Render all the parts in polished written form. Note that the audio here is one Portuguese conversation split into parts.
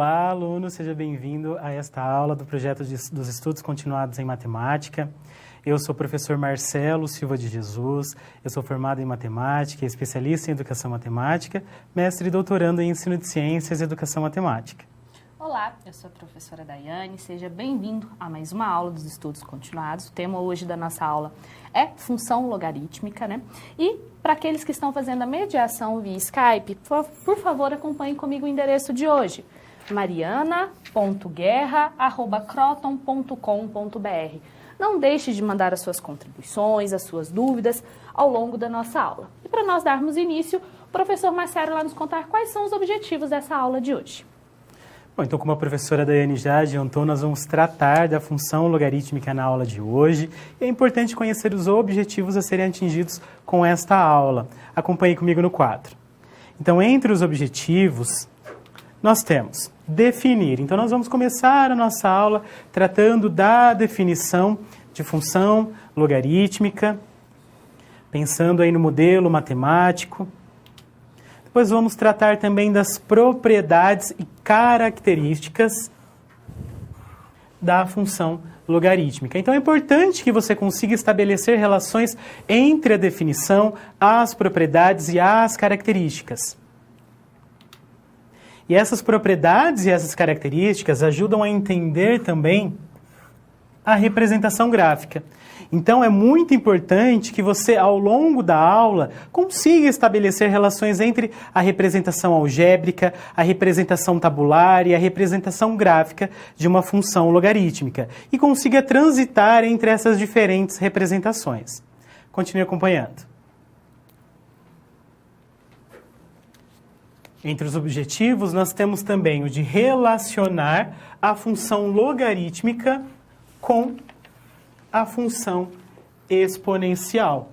Olá, aluno, seja bem-vindo a esta aula do projeto dos estudos continuados em matemática. Eu sou o professor Marcelo Silva de Jesus, eu sou formado em matemática, especialista em educação matemática, mestre e doutorando em ensino de ciências e educação matemática. Olá, eu sou a professora Daiane, seja bem-vindo a mais uma aula dos estudos continuados. O tema hoje da nossa aula é função logarítmica, né? E para aqueles que estão fazendo a mediação via Skype, por favor, acompanhem comigo o endereço de hoje, mariana.guerra@croton.com.br. Não deixe de mandar as suas contribuições, as suas dúvidas ao longo da nossa aula. E para nós darmos início, o professor Marcelo vai nos contar quais são os objetivos dessa aula de hoje. Bom, então, como a professora Daiane já adiantou, nós vamos tratar da função logarítmica na aula de hoje. E é importante conhecer os objetivos a serem atingidos com esta aula. Acompanhe comigo no quadro. Então, entre os objetivos, nós temos definir. Então, nós vamos começar a nossa aula tratando da definição de função logarítmica, pensando aí no modelo matemático. Depois vamos tratar também das propriedades e características da função logarítmica. Então, é importante que você consiga estabelecer relações entre a definição, as propriedades e as características. E essas propriedades e essas características ajudam a entender também a representação gráfica. Então, é muito importante que você, ao longo da aula, consiga estabelecer relações entre a representação algébrica, a representação tabular e a representação gráfica de uma função logarítmica e consiga transitar entre essas diferentes representações. Continue acompanhando. Entre os objetivos, nós temos também o de relacionar a função logarítmica com a função exponencial.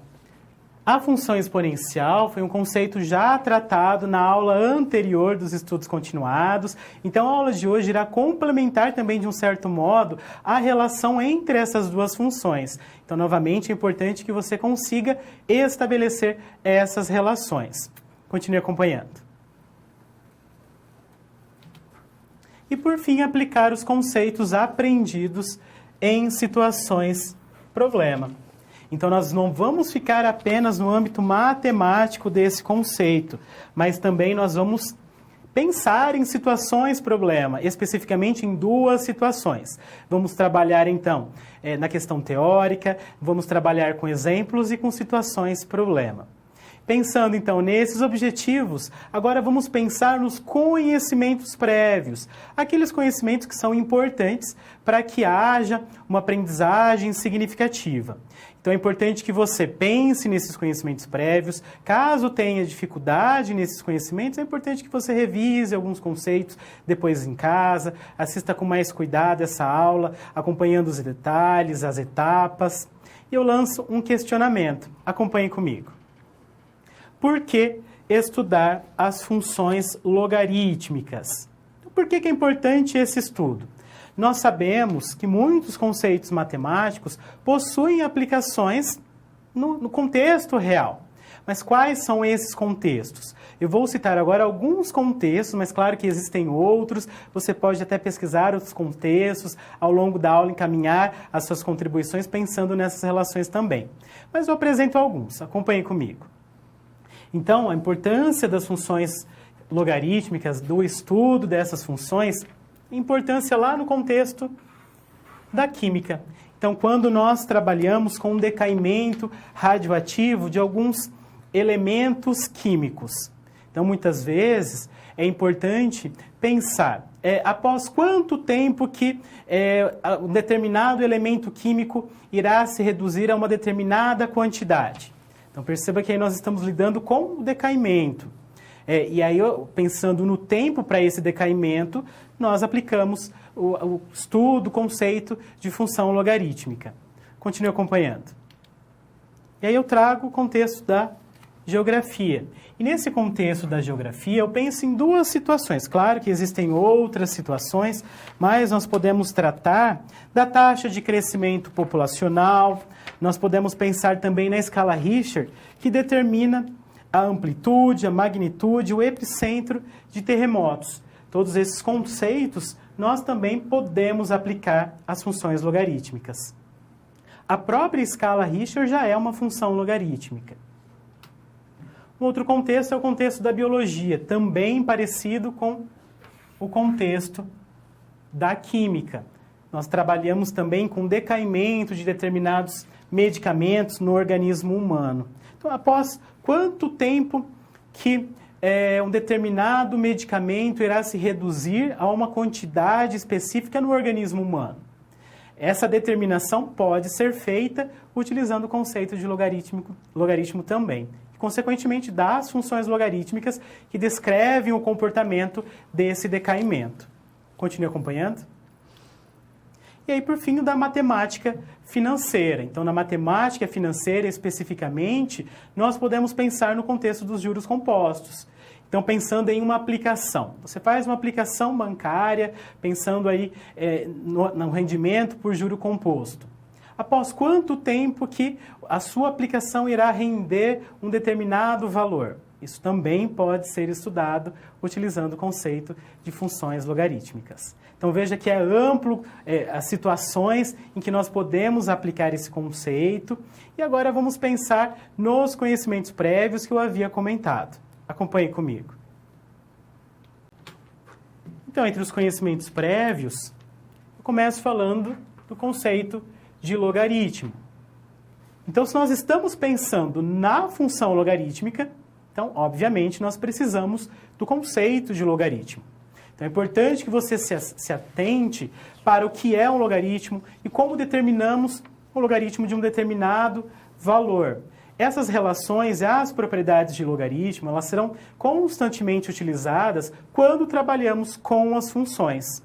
A função exponencial foi um conceito já tratado na aula anterior dos estudos continuados, então a aula de hoje irá complementar também, de um certo modo, a relação entre essas duas funções. Então, novamente, é importante que você consiga estabelecer essas relações. Continue acompanhando. E, por fim, aplicar os conceitos aprendidos em situações problema. Então, nós não vamos ficar apenas no âmbito matemático desse conceito, mas também nós vamos pensar em situações problema, especificamente em duas situações. Vamos trabalhar, então, na questão teórica, vamos trabalhar com exemplos e com situações problema. Pensando, então, nesses objetivos, agora vamos pensar nos conhecimentos prévios, aqueles conhecimentos que são importantes para que haja uma aprendizagem significativa. Então, é importante que você pense nesses conhecimentos prévios. Caso tenha dificuldade nesses conhecimentos, é importante que você revise alguns conceitos depois em casa, assista com mais cuidado essa aula, acompanhando os detalhes, as etapas. E eu lanço um questionamento. Acompanhe comigo. Por que estudar as funções logarítmicas? Por que é importante esse estudo? Nós sabemos que muitos conceitos matemáticos possuem aplicações no contexto real. Mas quais são esses contextos? Eu vou citar agora alguns contextos, mas claro que existem outros. Você pode até pesquisar outros contextos, ao longo da aula encaminhar as suas contribuições pensando nessas relações também. Mas eu apresento alguns, acompanhem comigo. Então, a importância das funções logarítmicas, do estudo dessas funções, importância lá no contexto da química. Então, quando nós trabalhamos com o decaimento radioativo de alguns elementos químicos. Então, muitas vezes, é importante pensar após quanto tempo que um determinado elemento químico irá se reduzir a uma determinada quantidade. Então, perceba que aí nós estamos lidando com o decaimento. E aí, pensando no tempo para esse decaimento, nós aplicamos o estudo, o conceito de função logarítmica. Continue acompanhando. E aí eu trago o contexto da geografia. E nesse contexto da geografia, eu penso em duas situações. Claro que existem outras situações, mas nós podemos tratar da taxa de crescimento populacional, nós podemos pensar também na escala Richter, que determina a amplitude, a magnitude, o epicentro de terremotos. todos esses conceitos, nós também podemos aplicar as funções logarítmicas. A própria escala Richter já é uma função logarítmica. Um outro contexto é o contexto da biologia, também parecido com o contexto da química. Nós trabalhamos também com decaimento de determinados medicamentos no organismo humano. Então, após quanto tempo que um determinado medicamento irá se reduzir a uma quantidade específica no organismo humano? Essa determinação pode ser feita utilizando o conceito de logaritmo também. Consequentemente, dá as funções logarítmicas que descrevem o comportamento desse decaimento. Continue acompanhando? E aí, por fim, o da matemática financeira. Então, na matemática financeira, especificamente, nós podemos pensar no contexto dos juros compostos. Então, pensando em uma aplicação. Você faz uma aplicação bancária, pensando aí no rendimento por juro composto. Após quanto tempo que a sua aplicação irá render um determinado valor? Isso também pode ser estudado utilizando o conceito de funções logarítmicas. Então, veja que é amplo as situações em que nós podemos aplicar esse conceito. E agora vamos pensar nos conhecimentos prévios que eu havia comentado. Acompanhe comigo. Então, entre os conhecimentos prévios, eu começo falando do conceito de logaritmo. Então, se nós estamos pensando na função logarítmica, então, obviamente, nós precisamos do conceito de logaritmo. Então, é importante que você se atente para o que é um logaritmo e como determinamos o logaritmo de um determinado valor. Essas relações e as propriedades de logaritmo, elas serão constantemente utilizadas quando trabalhamos com as funções.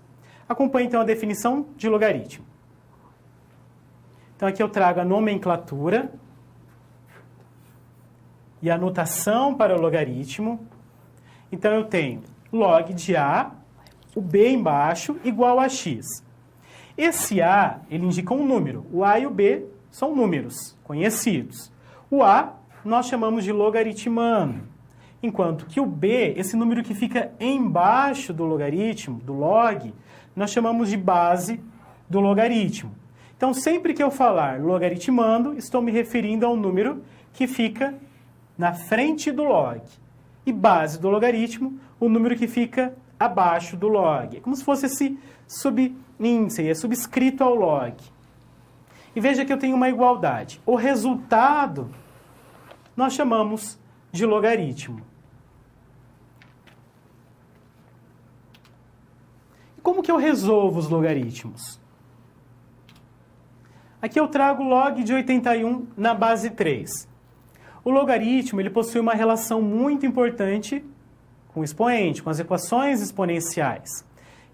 Acompanhe, então, a definição de logaritmo. Então, aqui eu trago a nomenclatura e a notação para o logaritmo. Então, eu tenho log de A, o B embaixo, igual a x. Esse A, ele indica um número. O A e o B são números conhecidos. O A, nós chamamos de logaritmando. Enquanto que o B, esse número que fica embaixo do logaritmo, do log, nós chamamos de base do logaritmo. Então, sempre que eu falar logaritmando, estou me referindo ao número que fica na frente do log. E base do logaritmo, o número que fica abaixo do log. É como se fosse esse subíndice, é subscrito ao log. E veja que eu tenho uma igualdade. O resultado nós chamamos de logaritmo. E como que eu resolvo os logaritmos? Aqui eu trago log de 81 na base 3. O logaritmo ele possui uma relação muito importante com o expoente, com as equações exponenciais.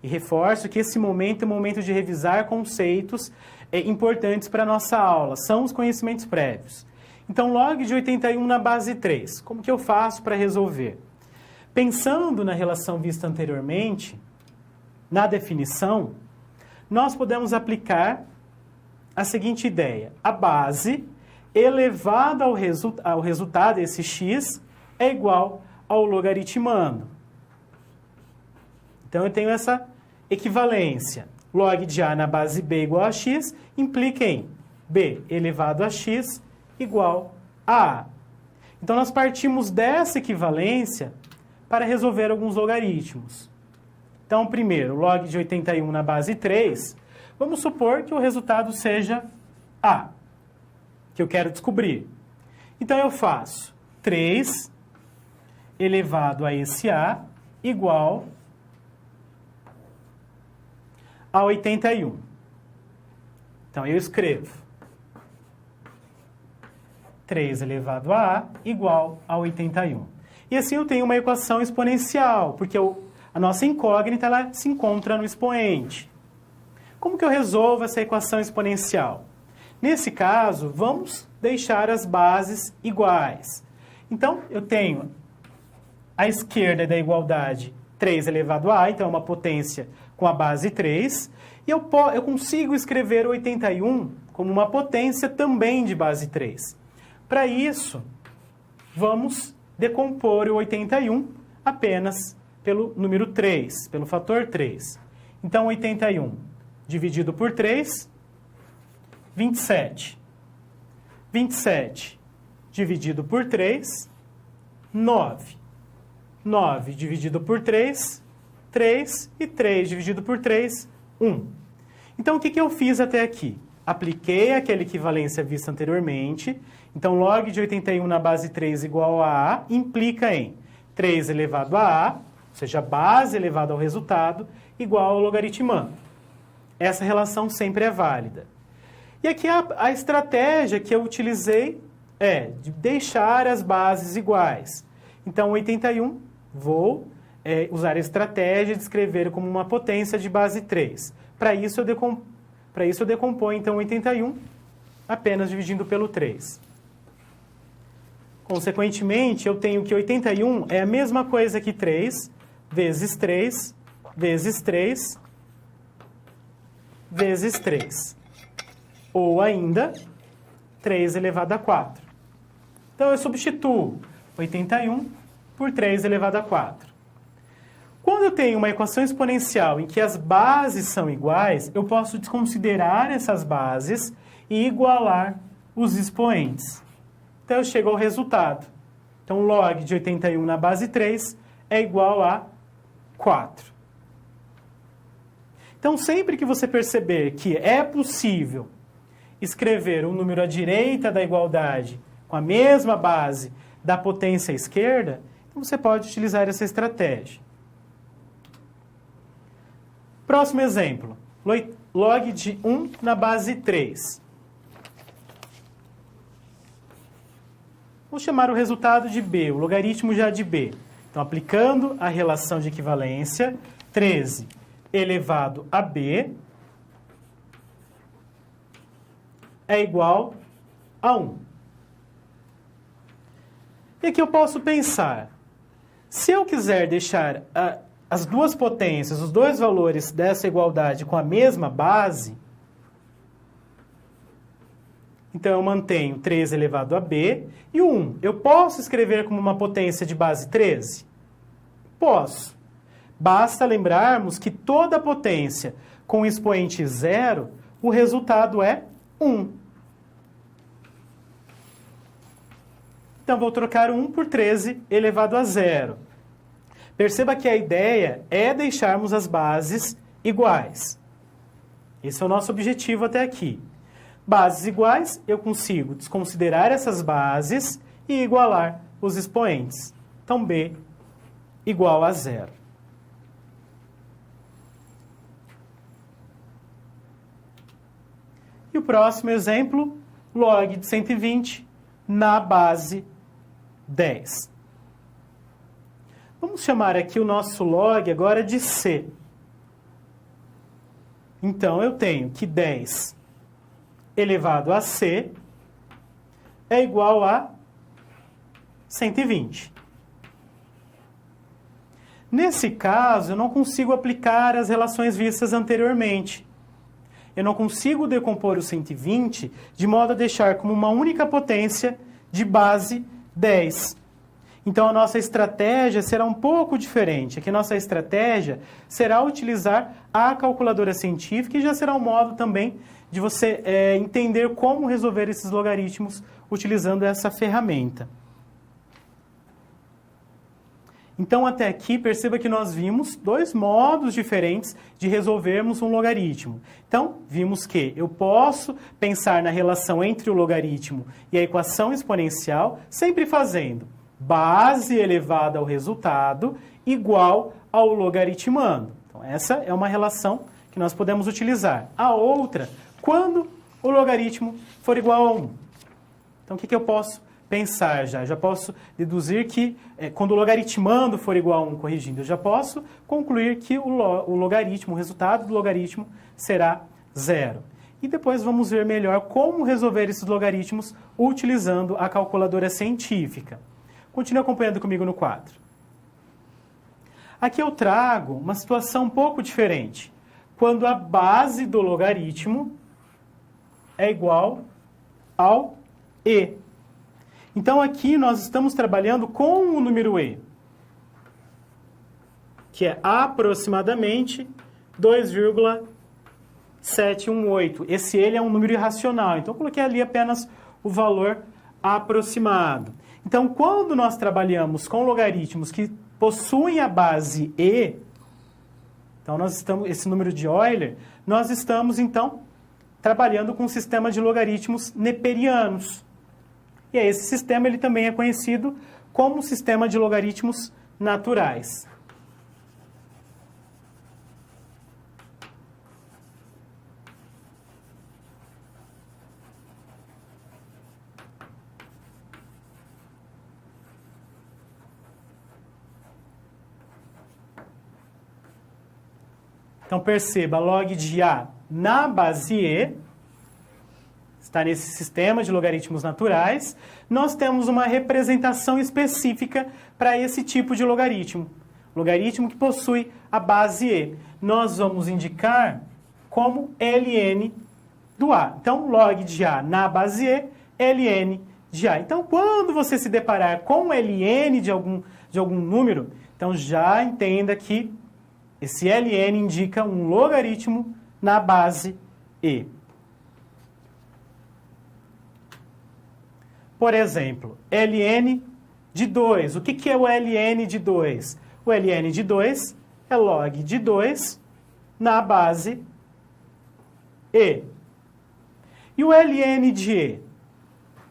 E reforço que esse momento é o momento de revisar conceitos importantes para a nossa aula, são os conhecimentos prévios. Então, log de 81 na base 3, como que eu faço para resolver? Pensando na relação vista anteriormente, na definição, nós podemos aplicar a seguinte ideia. A base elevada ao resultado, esse x, é igual ao logaritmando. Então, eu tenho essa equivalência. Log de A na base B igual a x implica em B elevado a x igual a A. Então, nós partimos dessa equivalência para resolver alguns logaritmos. Então, primeiro, log de 81 na base 3, vamos supor que o resultado seja A, que eu quero descobrir. Então, eu faço 3 elevado a esse A igual a 81. Então, eu escrevo 3 elevado a A igual a 81. E assim eu tenho uma equação exponencial, porque a nossa incógnita ela se encontra no expoente. Como que eu resolvo essa equação exponencial? Nesse caso, vamos deixar as bases iguais. Então, eu tenho à esquerda da igualdade 3 elevado a A, então é uma potência com a base 3, e eu consigo escrever 81 como uma potência também de base 3. Para isso, vamos decompor o 81 apenas pelo número 3, pelo fator 3. Então, 81 dividido por 3, 27. 27 dividido por 3, 9. 9 dividido por 3, 3. E 3 dividido por 3, 1. Então, o que eu fiz até aqui? Apliquei aquela equivalência vista anteriormente. Então, log de 81 na base 3 igual a A implica em 3 elevado a A, ou seja, a base elevada ao resultado, igual ao logaritmando. Essa relação sempre é válida. E aqui a estratégia que eu utilizei é de deixar as bases iguais. Então, 81, vou usar a estratégia de escrever como uma potência de base 3. Para isso, eu decomponho, então, 81 apenas dividindo pelo 3. Consequentemente, eu tenho que 81 é a mesma coisa que 3 vezes 3 vezes 3 vezes 3. Ou ainda, 3 elevado a 4. Então, eu substituo 81 por 3 elevado a 4. Quando eu tenho uma equação exponencial em que as bases são iguais, eu posso desconsiderar essas bases e igualar os expoentes. Então, eu chego ao resultado. Então, log de 81 na base 3 é igual a 4. Então, sempre que você perceber que é possível escrever um número à direita da igualdade com a mesma base da potência à esquerda, então você pode utilizar essa estratégia. Próximo exemplo. Log de 1 na base 3. Vou chamar o resultado de B, o logaritmo já de B. Então, aplicando a relação de equivalência, 13 elevado a B é igual a 1. E aqui eu posso pensar, se eu quiser deixar as duas potências, os dois valores dessa igualdade com a mesma base, então eu mantenho 13 elevado a B e o 1. Eu posso escrever como uma potência de base 13? Posso. Basta lembrarmos que toda potência com expoente 0, o resultado é 1. Então, vou trocar 1 por 13 elevado a 0. Perceba que a ideia é deixarmos as bases iguais. Esse é o nosso objetivo até aqui. Bases iguais, eu consigo desconsiderar essas bases e igualar os expoentes. Então, B igual a 0. E o próximo exemplo, log de 120 na base 10. Vamos chamar aqui o nosso log agora de C. Então, eu tenho que 10 elevado a C é igual a 120. Nesse caso, eu não consigo aplicar as relações vistas anteriormente. Eu não consigo decompor o 120 de modo a deixar como uma única potência de base 10. Então, a nossa estratégia será um pouco diferente. Aqui, a nossa estratégia será utilizar a calculadora científica e já será um modo também de você entender como resolver esses logaritmos utilizando essa ferramenta. Então, até aqui, perceba que nós vimos dois modos diferentes de resolvermos um logaritmo. Então, vimos que eu posso pensar na relação entre o logaritmo e a equação exponencial, sempre fazendo base elevada ao resultado igual ao logaritmando. Então, essa é uma relação que nós podemos utilizar. A outra, quando o logaritmo for igual a 1. Então, o que eu posso pensar já? Já posso deduzir que, quando o logaritmando for igual a 1, corrigindo, eu já posso concluir que o logaritmo, o resultado do logaritmo será 0. E depois vamos ver melhor como resolver esses logaritmos utilizando a calculadora científica. Continue acompanhando comigo no quadro. Aqui eu trago uma situação um pouco diferente. Quando a base do logaritmo é igual ao e. Então, aqui nós estamos trabalhando com o número e. que é aproximadamente 2,718. Esse ele é um número irracional, então eu coloquei ali apenas o valor aproximado. Então, quando nós trabalhamos com logaritmos que possuem a base e, então esse número de Euler, nós estamos então trabalhando com um sistema de logaritmos neperianos. E esse sistema ele também é conhecido como sistema de logaritmos naturais. Então, perceba, log de A na base E, está nesse sistema de logaritmos naturais, nós temos uma representação específica para esse tipo de logaritmo. Logaritmo que possui a base E. Nós vamos indicar como ln do A. Então, log de A na base E, ln de A. Então, quando você se deparar com ln de algum número, então já entenda que esse ln indica um logaritmo na base E. Por exemplo, ln de 2. O que é o ln de 2? O ln de 2 é log de 2 na base E. E o ln de E?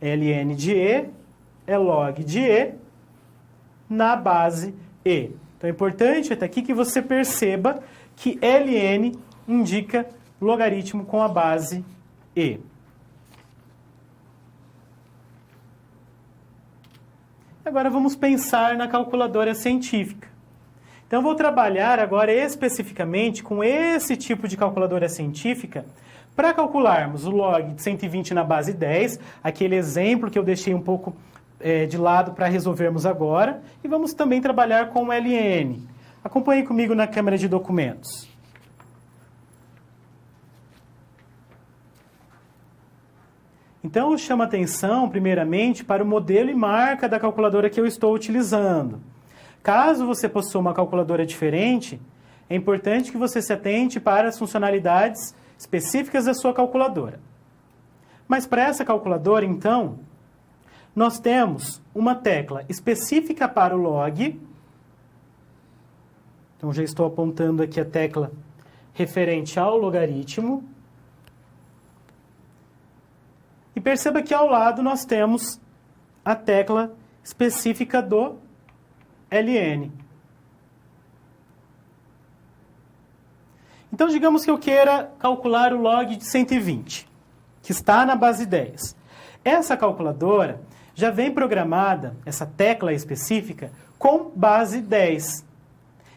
Ln de E é log de E na base E. Então é importante até aqui que você perceba que ln indica logaritmo com a base E. Agora vamos pensar na calculadora científica. Então eu vou trabalhar agora especificamente com esse tipo de calculadora científica para calcularmos o log de 120 na base 10, aquele exemplo que eu deixei um pouco de lado para resolvermos agora, e vamos também trabalhar com o ln. Acompanhe comigo na câmera de documentos. Então, eu chamo a atenção, primeiramente, para o modelo e marca da calculadora que eu estou utilizando. Caso você possua uma calculadora diferente, é importante que você se atente para as funcionalidades específicas da sua calculadora. Mas para essa calculadora, então, nós temos uma tecla específica para o log. Então, já estou apontando aqui a tecla referente ao logaritmo. E perceba que ao lado nós temos a tecla específica do ln. Então, digamos que eu queira calcular o log de 120, que está na base 10. Essa calculadora já vem programada, essa tecla específica, com base 10.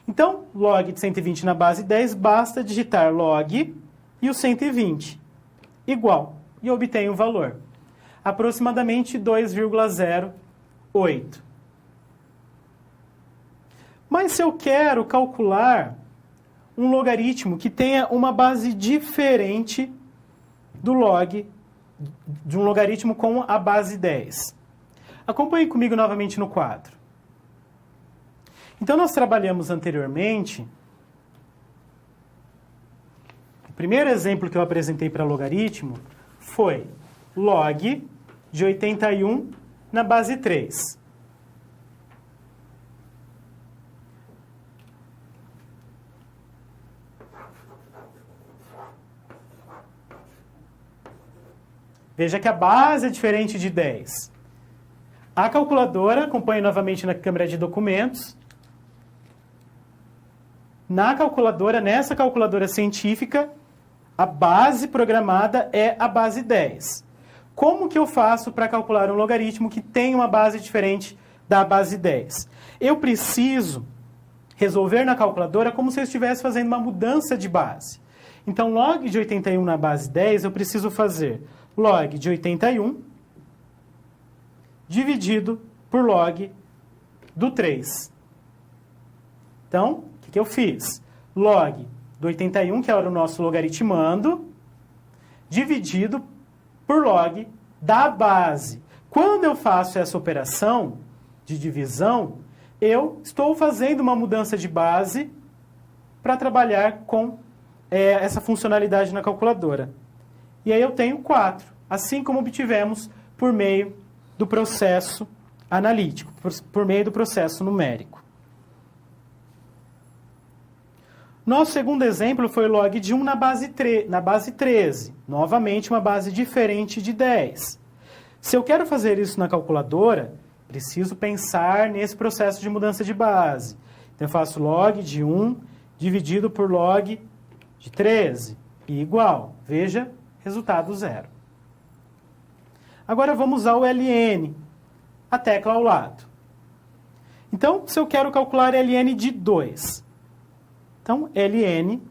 Então, log de 120 na base 10, basta digitar log e o 120, igual, e obtenho o valor. Aproximadamente 2,08. Mas se eu quero calcular um logaritmo que tenha uma base diferente do log, de um logaritmo com a base 10. Acompanhe comigo novamente no quadro. Então, nós trabalhamos anteriormente. O primeiro exemplo que eu apresentei para logaritmo foi log de 81 na base 3. Veja que a base é diferente de 10. A calculadora, acompanhe novamente na câmera de documentos. Nessa calculadora científica, a base programada é a base 10. Como que eu faço para calcular um logaritmo que tem uma base diferente da base 10? Eu preciso resolver na calculadora como se eu estivesse fazendo uma mudança de base. Então, log de 81 na base 10, eu preciso fazer log de 81 dividido por log do 3. Então, o que eu fiz? Log do 81, que era o nosso logaritmando, dividido por log da base. Quando eu faço essa operação de divisão, eu estou fazendo uma mudança de base para trabalhar com essa funcionalidade na calculadora. E aí eu tenho 4, assim como obtivemos por meio do processo analítico, por meio do processo numérico. Nosso segundo exemplo foi log de 1 na base 13. Novamente, uma base diferente de 10. Se eu quero fazer isso na calculadora, preciso pensar nesse processo de mudança de base. Então, eu faço log de 1 dividido por log de 13 e igual. Veja, resultado 0. Agora, vamos usar o ln, a tecla ao lado. Então, se eu quero calcular ln de 2, então, ln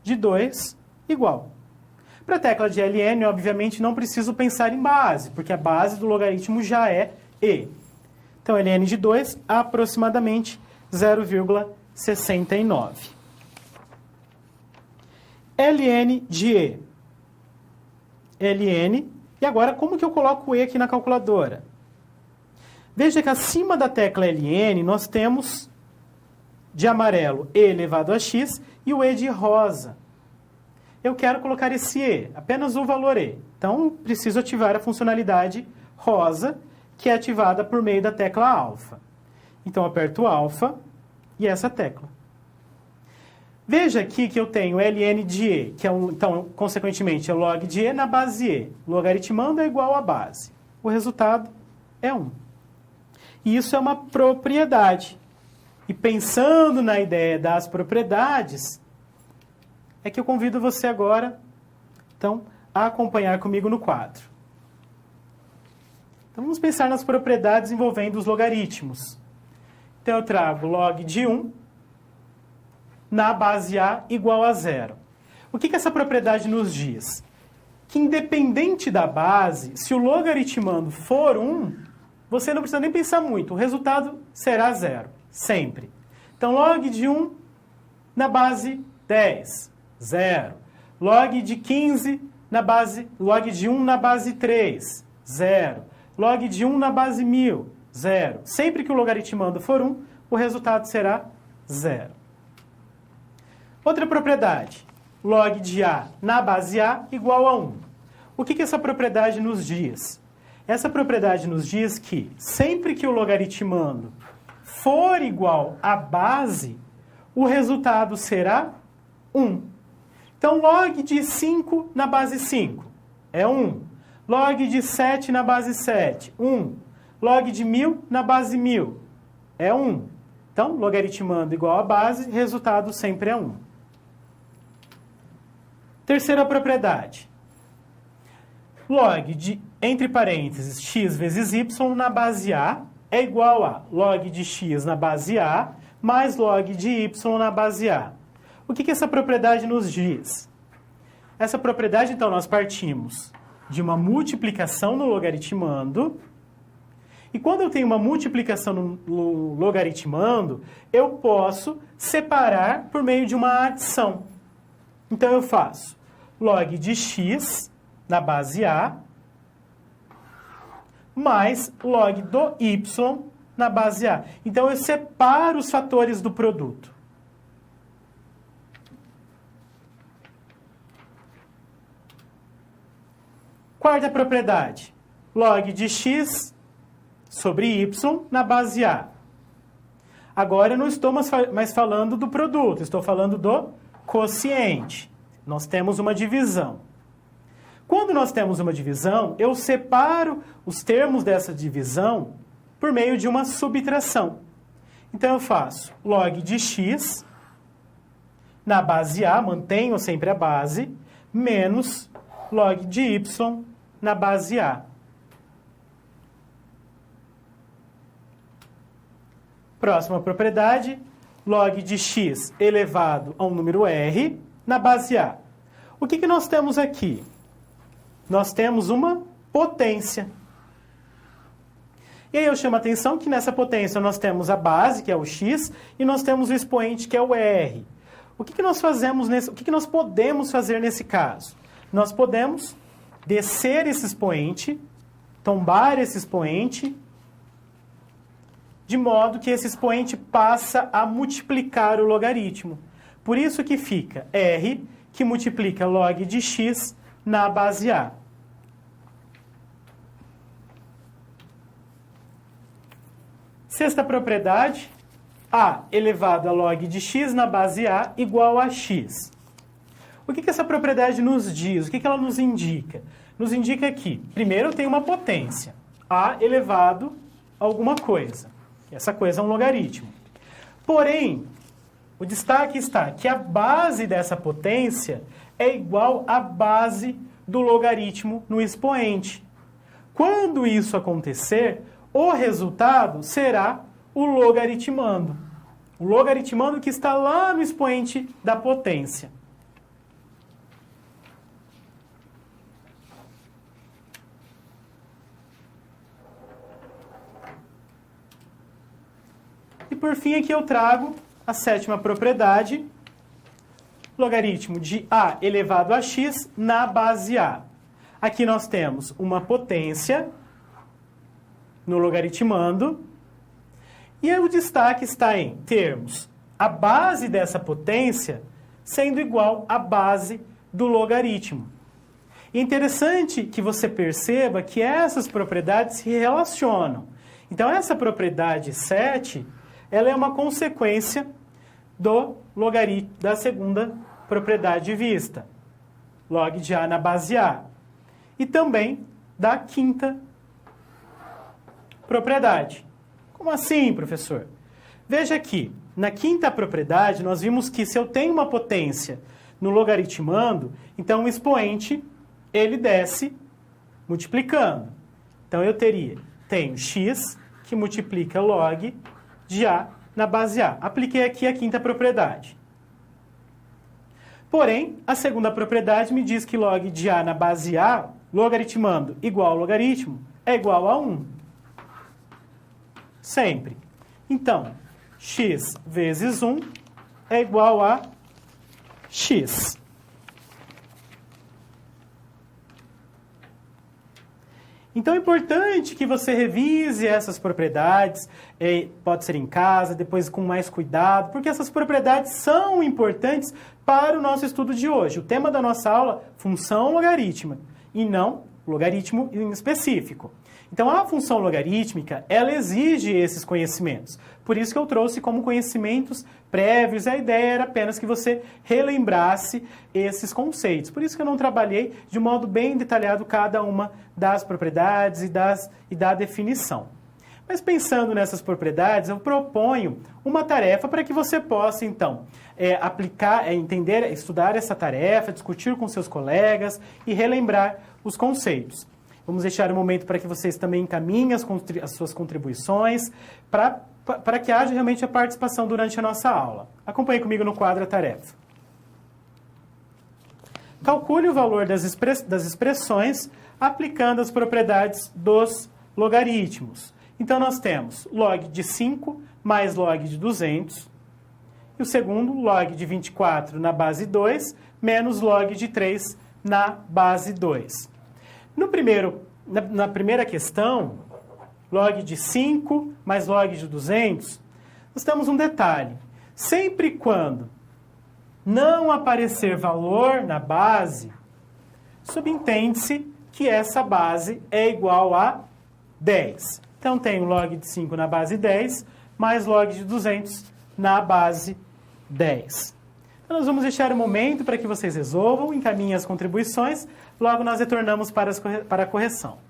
de 2 igual. Para a tecla de ln, obviamente, não preciso pensar em base, porque a base do logaritmo já é e. Então, ln de 2, aproximadamente 0,69. ln de e. ln, e agora como que eu coloco o e aqui na calculadora? Veja que acima da tecla ln, nós temos de amarelo e elevado a x e o e de rosa. Eu quero colocar esse e, apenas o valor e. Então, preciso ativar a funcionalidade rosa, que é ativada por meio da tecla alfa. Então, aperto alfa e essa tecla. Veja aqui que eu tenho ln de e, que é então, consequentemente, é log de e na base e. Logaritmando é igual a base. O resultado é 1. E isso é uma propriedade. E pensando na ideia das propriedades, é que eu convido você agora, então, a acompanhar comigo no quadro. Então, vamos pensar nas propriedades envolvendo os logaritmos. Então, eu trago log de 1 na base A igual a 0. O que essa propriedade nos diz? Que independente da base, se o logaritmando for 1, você não precisa nem pensar muito, o resultado será 0. Sempre. Então, log de 1 na base 10, 0. Log de 15 na base, log de 1 na base 3, 0. Log de 1 na base 1000, 0. Sempre que o logaritmando for 1, o resultado será 0. Outra propriedade, log de A na base A igual a 1. O que essa propriedade nos diz? Essa propriedade nos diz que sempre que o logaritmando for igual à base, o resultado será 1. Então, log de 5 na base 5 é 1. Log de 7 na base 7, 1. Log de 1000 na base 1000 é 1. Então, logaritmando igual à base, resultado sempre é 1. Terceira propriedade. Log de, entre parênteses, x vezes y na base A é igual a log de x na base A mais log de y na base A. O que essa propriedade nos diz? Essa propriedade, então, nós partimos de uma multiplicação no logaritmando. E quando eu tenho uma multiplicação no logaritmando, eu posso separar por meio de uma adição. Então, eu faço log de x na base A mais log do y na base A. Então, eu separo os fatores do produto. Quarta propriedade, log de x sobre y na base A. Agora, eu não estou mais falando do produto, estou falando do quociente. Nós temos uma divisão. Quando nós temos uma divisão, eu separo os termos dessa divisão por meio de uma subtração. Então, eu faço log de x na base A, mantenho sempre a base, menos log de y na base A. Próxima propriedade, log de x elevado a um número r na base A. O que nós temos aqui? Nós temos uma potência. E aí eu chamo a atenção que nessa potência nós temos a base, que é o x, e nós temos o expoente, que é o r. O que nós fazemos nesse, o que nós podemos fazer nesse caso? Nós podemos descer esse expoente, tombar esse expoente, de modo que esse expoente passa a multiplicar o logaritmo. Por isso que fica R, que multiplica log de x na base A. Sexta propriedade, A elevado a log de x na base A igual a x. O que essa propriedade nos diz? O que ela nos indica? Nos indica que, primeiro, tem uma potência, A elevado a alguma coisa. Essa coisa é um logaritmo. Porém, o destaque está que a base dessa potência é igual à base do logaritmo no expoente. Quando isso acontecer, o resultado será o logaritmando. O logaritmando que está lá no expoente da potência. E por fim aqui eu trago a sétima propriedade, logaritmo de A elevado a x na base A. Aqui nós temos uma potência no logaritmando, e o destaque está em termos a base dessa potência sendo igual à base do logaritmo. E é interessante que você perceba que essas propriedades se relacionam. Então, essa propriedade 7, ela é uma consequência do logaritmo da segunda propriedade vista, log de A na base A. E também da quinta propriedade. Como assim, professor? Veja aqui, na quinta propriedade, nós vimos que se eu tenho uma potência no logaritmando, então o expoente, ele desce multiplicando. Então eu tenho x, que multiplica log de A na base A. Apliquei aqui a quinta propriedade. Porém, a segunda propriedade me diz que log de A na base A, logaritmando igual ao logaritmo, é igual a 1. Sempre. Então, x vezes 1 é igual a x. Então é importante que você revise essas propriedades, pode ser em casa, depois com mais cuidado, porque essas propriedades são importantes para o nosso estudo de hoje. O tema da nossa aula, função logarítmica, e não logaritmo em específico. Então, a função logarítmica, ela exige esses conhecimentos. Por isso que eu trouxe como conhecimentos prévios. A ideia era apenas que você relembrasse esses conceitos. Por isso que eu não trabalhei de modo bem detalhado cada uma das propriedades e da definição. Mas pensando nessas propriedades, eu proponho uma tarefa para que você possa, então, aplicar, entender, estudar essa tarefa, discutir com seus colegas e relembrar os conceitos. Vamos deixar um momento para que vocês também encaminhem as suas contribuições, para que haja realmente a participação durante a nossa aula. Acompanhe comigo no quadro a tarefa. Calcule o valor das expressões aplicando as propriedades dos logaritmos. Então, nós temos log de 5 mais log de 200. E o segundo, log de 24 na base 2, menos log de 3 na base 2. Na primeira questão, log de 5 mais log de 200, nós temos um detalhe. Sempre quando não aparecer valor na base, subentende-se que essa base é igual a 10. Então, tenho log de 5 na base 10, mais log de 200 na base 10. Então, nós vamos deixar um momento para que vocês resolvam, encaminhem as contribuições, logo nós retornamos para a correção.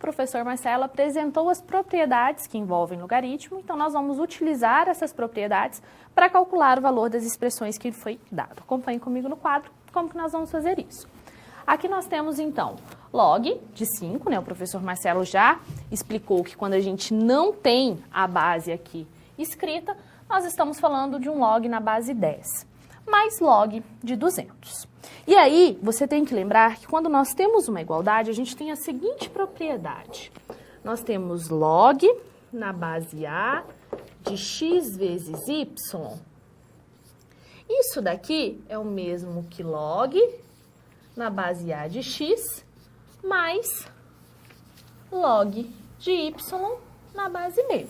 professor Marcelo apresentou as propriedades que envolvem logaritmo, então nós vamos utilizar essas propriedades para calcular o valor das expressões que foi dado. Acompanhe comigo no quadro como que nós vamos fazer isso. Aqui nós temos, então, log de 5, né? O professor Marcelo já explicou que quando a gente não tem a base aqui escrita, nós estamos falando de um log na base 10, mais log de 200. E aí, você tem que lembrar que quando nós temos uma igualdade, a gente tem a seguinte propriedade. Nós temos log na base A de x vezes y. Isso daqui é o mesmo que log na base A de x mais log de y na base B.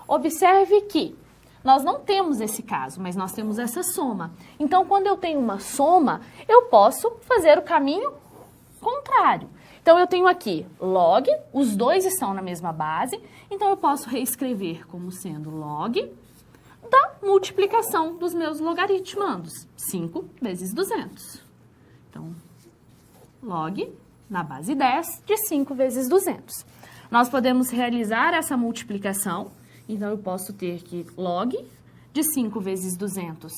Observe que nós não temos esse caso, mas nós temos essa soma. Então, quando eu tenho uma soma, eu posso fazer o caminho contrário. Então, eu tenho aqui log, os dois estão na mesma base, então eu posso reescrever como sendo log da multiplicação dos meus logaritmandos, 5 vezes 200. Então, log na base 10 de 5 vezes 200. Nós podemos realizar essa multiplicação, então eu posso ter que log de 5 vezes 200,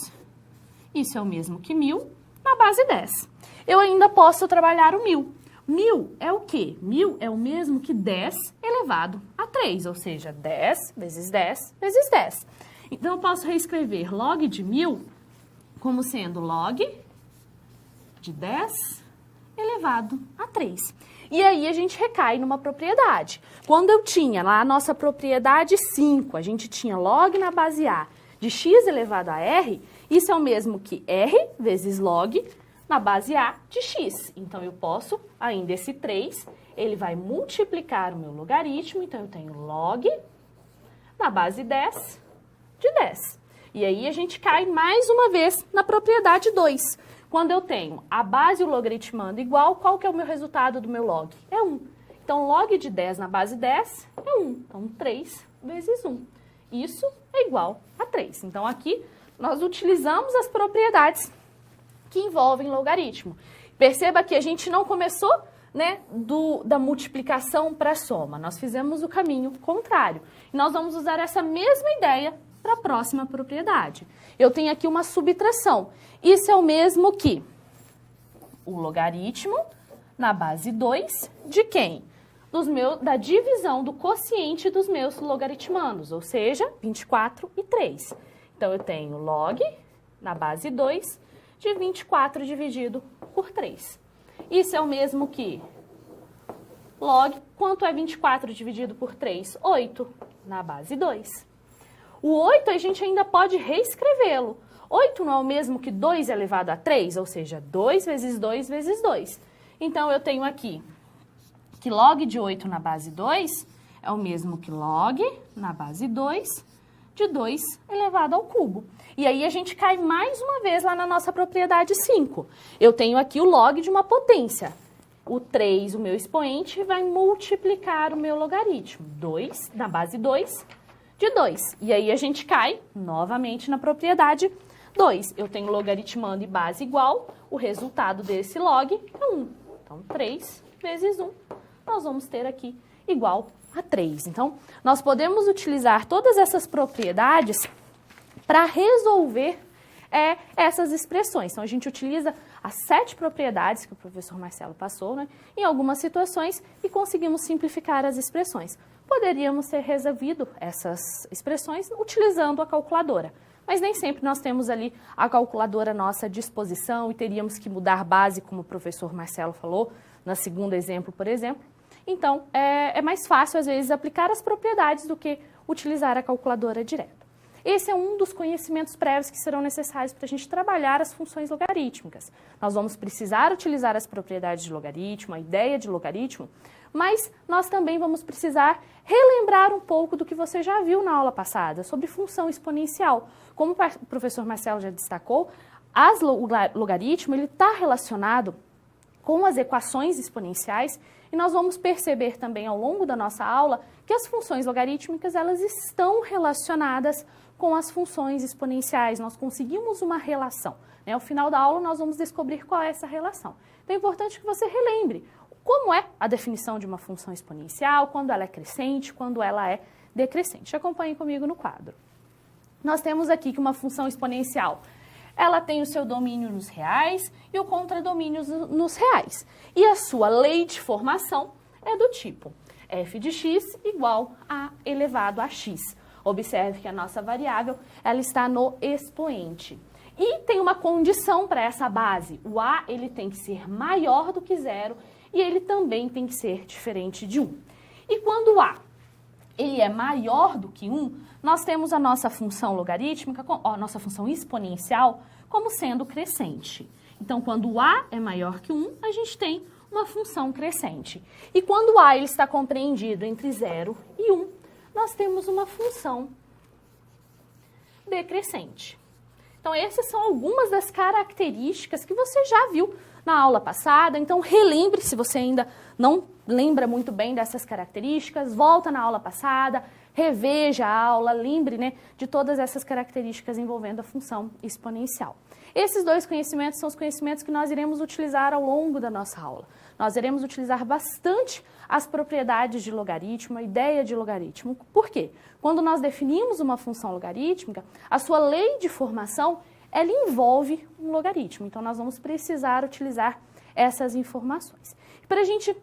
isso é o mesmo que 1.000 na base 10. Eu ainda posso trabalhar o 1.000. 1.000 é o quê? 1.000 é o mesmo que 10 elevado a 3, ou seja, 10 vezes 10 vezes 10. Então, eu posso reescrever log de 1.000 como sendo log de 10 elevado a 3. E aí, a gente recai numa propriedade. Quando eu tinha lá a nossa propriedade 5, a gente tinha log na base A de x elevado a r, isso é o mesmo que r vezes log na base A de x. Então, eu posso, ainda esse 3, ele vai multiplicar o meu logaritmo, então eu tenho log na base 10 de 10. E aí, a gente cai mais uma vez na propriedade 2. Quando eu tenho a base e o logaritmando igual, qual que é o meu resultado do meu log? É 1. Então, log de 10 na base 10 é 1. Então, 3 vezes 1. Isso é igual a 3. Então, aqui, nós utilizamos as propriedades que envolvem logaritmo. Perceba que a gente não começou, né, da multiplicação para a soma. Nós fizemos o caminho contrário. E nós vamos usar essa mesma ideia para a próxima propriedade. Eu tenho aqui uma subtração. Isso é o mesmo que o logaritmo na base 2 de quem? Da divisão do quociente dos meus logaritmandos, ou seja, 24 e 3. Então, eu tenho log na base 2 de 24 dividido por 3. Isso é o mesmo que log, quanto é 24 dividido por 3? 8 na base 2. O 8 a gente ainda pode reescrevê-lo. 8 não é o mesmo que 2 elevado a 3, ou seja, 2 vezes 2 vezes 2. Então, eu tenho aqui que log de 8 na base 2 é o mesmo que log na base 2 de 2 elevado ao cubo. E aí, a gente cai mais uma vez lá na nossa propriedade 5. Eu tenho aqui o log de uma potência. O 3, o meu expoente, vai multiplicar o meu logaritmo. 2 na base 2 de 2. E aí, a gente cai novamente na propriedade 2. Eu tenho logaritmando e base igual, o resultado desse log é 1. Então, 3 vezes 1, nós vamos ter aqui igual a 3. Então, nós podemos utilizar todas essas propriedades para resolver essas expressões. Então, a gente utiliza as 7 propriedades que o professor Marcelo passou, né, em algumas situações e conseguimos simplificar as expressões. Poderíamos ter resolvido essas expressões utilizando a calculadora, mas nem sempre nós temos ali a calculadora à nossa disposição e teríamos que mudar base, como o professor Marcelo falou, no segundo exemplo, por exemplo. Então, é mais fácil, às vezes, aplicar as propriedades do que utilizar a calculadora direta. Esse é um dos conhecimentos prévios que serão necessários para a gente trabalhar as funções logarítmicas. Nós vamos precisar utilizar as propriedades de logaritmo, a ideia de logaritmo, mas nós também vamos precisar relembrar um pouco do que você já viu na aula passada, sobre função exponencial. Como o professor Marcelo já destacou, o logaritmo está relacionado com as equações exponenciais e nós vamos perceber também ao longo da nossa aula que as funções logarítmicas elas estão relacionadas com as funções exponenciais. Nós conseguimos uma relação, né? Ao final da aula nós vamos descobrir qual é essa relação. Então é importante que você relembre como é a definição de uma função exponencial, quando ela é crescente, quando ela é decrescente. Acompanhem comigo no quadro. Nós temos aqui que uma função exponencial, ela tem o seu domínio nos reais e o contradomínio nos reais. E a sua lei de formação é do tipo f de x igual a elevado a x. Observe que a nossa variável ela está no expoente. E tem uma condição para essa base. O a ele tem que ser maior do que zero e ele também tem que ser diferente de 1. E quando o a ele é maior do que 1, nós temos a nossa função logarítmica, a nossa função exponencial, como sendo crescente. Então, quando o a é maior que 1, a gente tem uma função crescente. E quando o a ele está compreendido entre 0 e 1, nós temos uma função decrescente. Então, essas são algumas das características que você já viu na aula passada. Então, relembre, se você ainda não lembra muito bem dessas características, volta na aula passada, reveja a aula, lembre, né, de todas essas características envolvendo a função exponencial. Esses dois conhecimentos são os conhecimentos que nós iremos utilizar ao longo da nossa aula. Nós iremos utilizar bastante as propriedades de logaritmo, a ideia de logaritmo. Por quê? Quando nós definimos uma função logarítmica, a sua lei de formação, ela envolve um logaritmo. Então, nós vamos precisar utilizar essas informações. Para a gente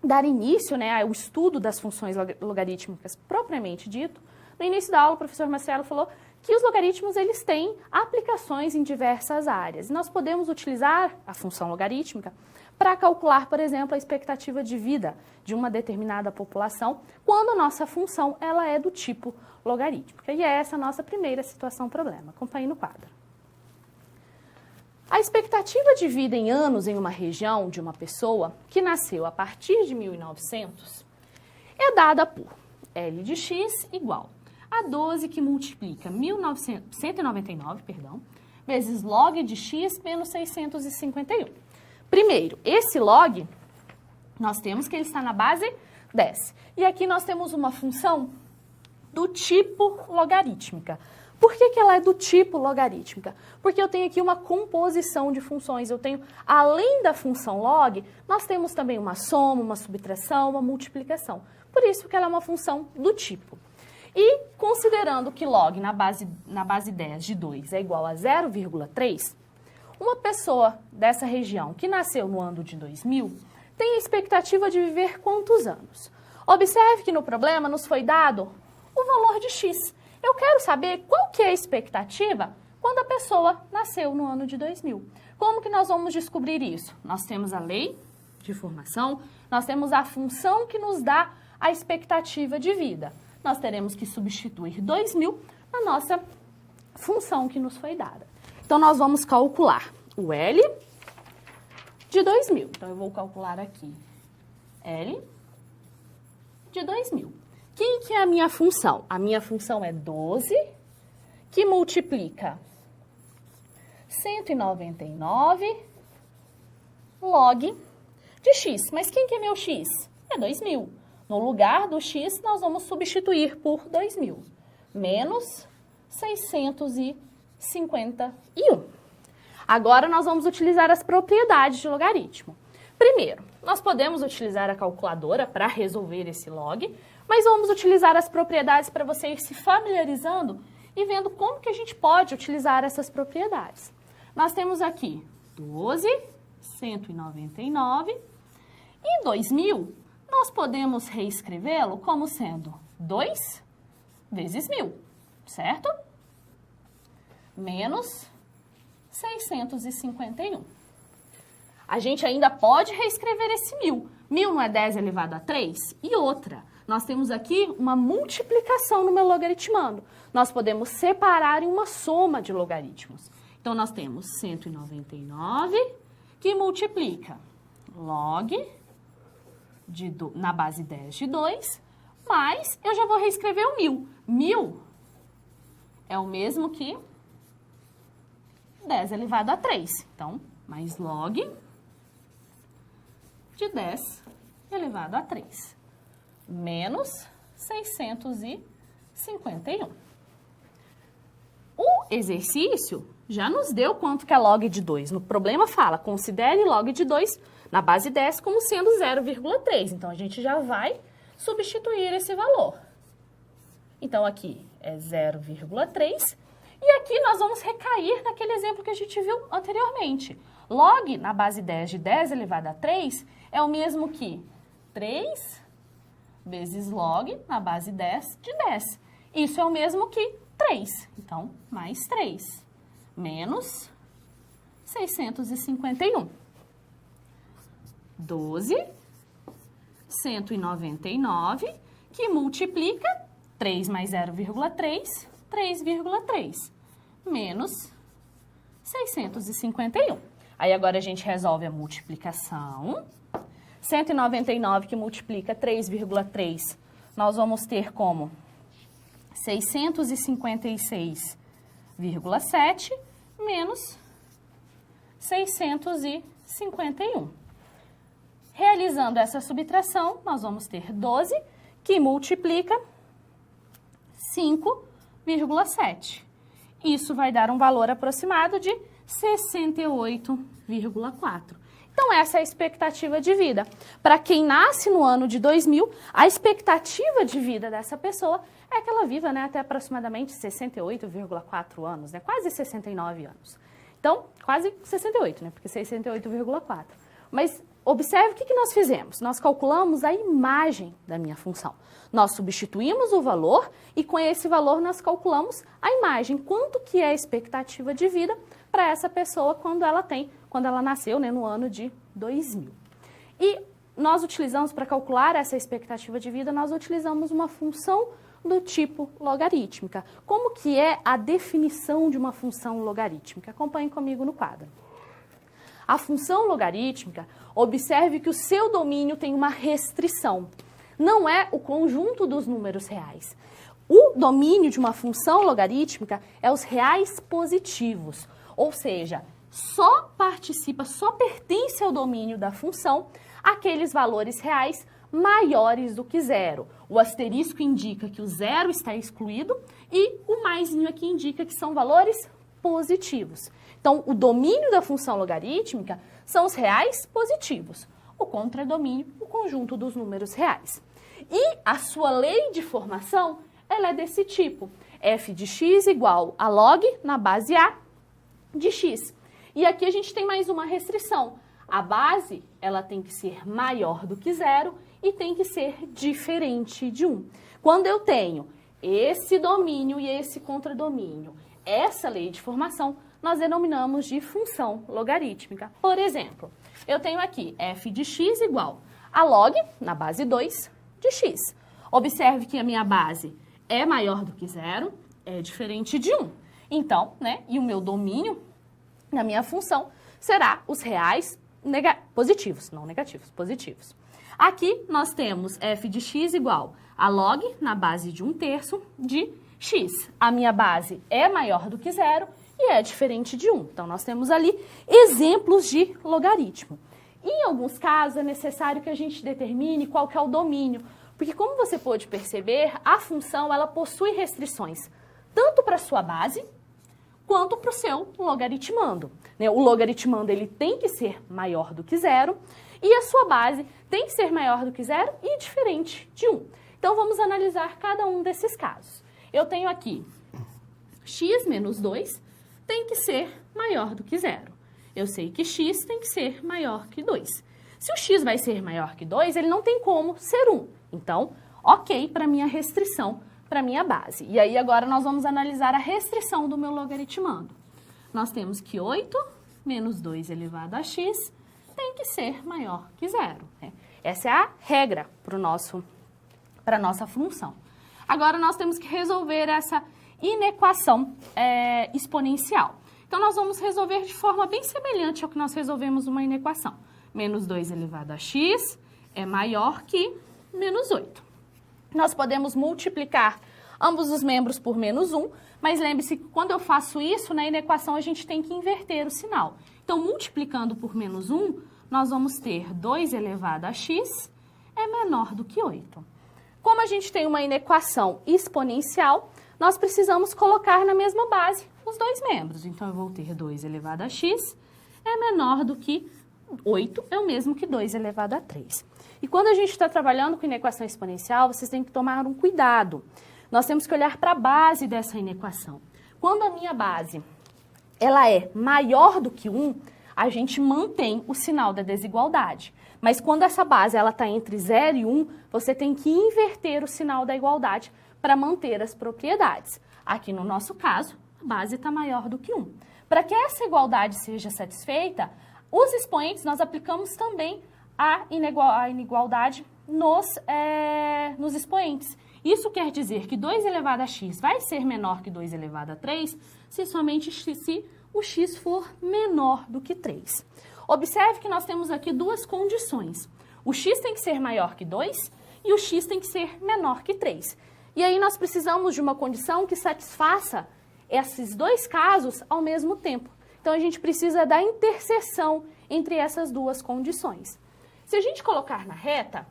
dar início, né, ao estudo das funções logarítmicas propriamente dito, no início da aula o professor Marcelo falou que os logaritmos eles têm aplicações em diversas áreas. E nós podemos utilizar a função logarítmica para calcular, por exemplo, a expectativa de vida de uma determinada população, quando a nossa função ela é do tipo logarítmica. E é essa a nossa primeira situação-problema. Acompanhe no quadro. A expectativa de vida em anos em uma região de uma pessoa que nasceu a partir de 1900 é dada por L de x igual a 12 que multiplica 199, vezes log de x menos 651. Primeiro, esse log, nós temos que ele está na base 10. E aqui nós temos uma função do tipo logarítmica. Por que ela é do tipo logarítmica? Porque eu tenho aqui uma composição de funções. Eu tenho, além da função log, nós temos também uma soma, uma subtração, uma multiplicação. Por isso que ela é uma função do tipo. E considerando que log na base 10 de 2 é igual a 0,3, uma pessoa dessa região que nasceu no ano de 2000 tem a expectativa de viver quantos anos? Observe que no problema nos foi dado o valor de x. Eu quero saber qual que é a expectativa quando a pessoa nasceu no ano de 2000. Como que nós vamos descobrir isso? Nós temos a lei de formação, nós temos a função que nos dá a expectativa de vida. Nós teremos que substituir 2000 na nossa função que nos foi dada. Então, nós vamos calcular o L de 2000. Então, eu vou calcular aqui L de 2000. Quem que é a minha função? A minha função é 12, que multiplica 199 log de x. Mas quem que é meu x? É 2000. No lugar do x, nós vamos substituir por 2000. Menos 651. Agora, nós vamos utilizar as propriedades de logaritmo. Primeiro, nós podemos utilizar a calculadora para resolver esse log, mas vamos utilizar as propriedades para você ir se familiarizando e vendo como que a gente pode utilizar essas propriedades. Nós temos aqui 12, 199 e 2000. Nós podemos reescrevê-lo como sendo 2 vezes 1000, certo? Menos 651. A gente ainda pode reescrever esse 1000. 1000 não é 10 elevado a 3? E outra, nós temos aqui uma multiplicação no meu logaritmando. Nós podemos separar em uma soma de logaritmos. Então, nós temos 199 que multiplica log na base 10 de 2, mas eu já vou reescrever o 1000. 1000 é o mesmo que 10 elevado a 3. Então, mais log de 10 elevado a 3. Menos 651. O exercício já nos deu quanto que é log de 2. No problema fala, considere log de 2 na base 10 como sendo 0,3. Então, a gente já vai substituir esse valor. Então, aqui é 0,3. E aqui nós vamos recair naquele exemplo que a gente viu anteriormente. Log na base 10 de 10 elevado a 3 é o mesmo que 3 vezes log na base 10 de 10. Isso é o mesmo que 3. Então, mais 3. Menos 651. 12, 199, que multiplica 3 mais 0,3, 3,3. Menos 651. Aí agora a gente resolve a multiplicação. 199 que multiplica 3,3, nós vamos ter como 656,7 menos 651. Realizando essa subtração, nós vamos ter 12 que multiplica 5,7. Isso vai dar um valor aproximado de 68,4. Então, essa é a expectativa de vida. Para quem nasce no ano de 2000, a expectativa de vida dessa pessoa é que ela viva, né, até aproximadamente 68,4 anos, né, quase 69 anos. Então, quase 68, né, porque 68,4. Mas observe o que nós fizemos. Nós calculamos a imagem da minha função. Nós substituímos o valor e com esse valor nós calculamos a imagem. Quanto que é a expectativa de vida para essa pessoa quando ela nasceu, né, no ano de 2000. E nós utilizamos, para calcular essa expectativa de vida, nós utilizamos uma função do tipo logarítmica. Como que é a definição de uma função logarítmica? Acompanhe comigo no quadro. A função logarítmica, observe que o seu domínio tem uma restrição. Não é o conjunto dos números reais. O domínio de uma função logarítmica é os reais positivos, ou seja, só pertence ao domínio da função aqueles valores reais maiores do que zero. O asterisco indica que o zero está excluído e o maisinho aqui indica que são valores positivos. Então, o domínio da função logarítmica são os reais positivos. O contradomínio, o conjunto dos números reais. E a sua lei de formação, ela é desse tipo. F de x igual a log na base A de x. E aqui a gente tem mais uma restrição. A base, ela tem que ser maior do que zero e tem que ser diferente de 1. Quando eu tenho esse domínio e esse contradomínio, essa lei de formação, nós denominamos de função logarítmica. Por exemplo, eu tenho aqui f de x igual a log, na base 2, de x. Observe que a minha base é maior do que zero, é diferente de 1. Então, né, e o meu domínio na minha função será os reais positivos, não negativos, positivos. Aqui nós temos f de x igual a log na base de 1/3 de x. A minha base é maior do que zero e é diferente de 1. Então, nós temos ali exemplos de logaritmo. Em alguns casos, é necessário que a gente determine qual que é o domínio, porque como você pode perceber, a função ela possui restrições, tanto para a sua base, quanto para o seu logaritmando. O logaritmando ele tem que ser maior do que zero e a sua base tem que ser maior do que zero e diferente de 1. Então, vamos analisar cada um desses casos. Eu tenho aqui x menos 2 tem que ser maior do que zero. Eu sei que x tem que ser maior que 2. Se o x vai ser maior que 2, ele não tem como ser 1. Então, ok para minha restrição, para minha base. E aí, agora, nós vamos analisar a restrição do meu logaritmando. Nós temos que 8 menos 2 elevado a x tem que ser maior que zero. Essa é a regra para a nossa função. Agora, nós temos que resolver essa inequação exponencial. Então, nós vamos resolver de forma bem semelhante ao que nós resolvemos uma inequação. Menos 2 elevado a x é maior que menos 8. Nós podemos multiplicar ambos os membros por menos 1, mas lembre-se que quando eu faço isso, na inequação a gente tem que inverter o sinal. Então, multiplicando por menos 1, nós vamos ter 2 elevado a x é menor do que 8. Como a gente tem uma inequação exponencial, nós precisamos colocar na mesma base os dois membros. Então, eu vou ter 2 elevado a x é menor do que 8 é o mesmo que 2 elevado a 3. E quando a gente está trabalhando com inequação exponencial, vocês têm que tomar um cuidado. Nós temos que olhar para a base dessa inequação. Quando a minha base ela é maior do que 1, a gente mantém o sinal da desigualdade. Mas quando essa base está entre 0 e 1, você tem que inverter o sinal da igualdade para manter as propriedades. Aqui no nosso caso, a base está maior do que 1. Para que essa igualdade seja satisfeita, os expoentes nós aplicamos também a inigualdade nos expoentes. Isso quer dizer que 2 elevado a x vai ser menor que 2 elevado a 3 se somente se o x for menor do que 3. Observe que nós temos aqui duas condições. O x tem que ser maior que 2 e o x tem que ser menor que 3. E aí nós precisamos de uma condição que satisfaça esses dois casos ao mesmo tempo. Então a gente precisa da interseção entre essas duas condições. Se a gente colocar na reta,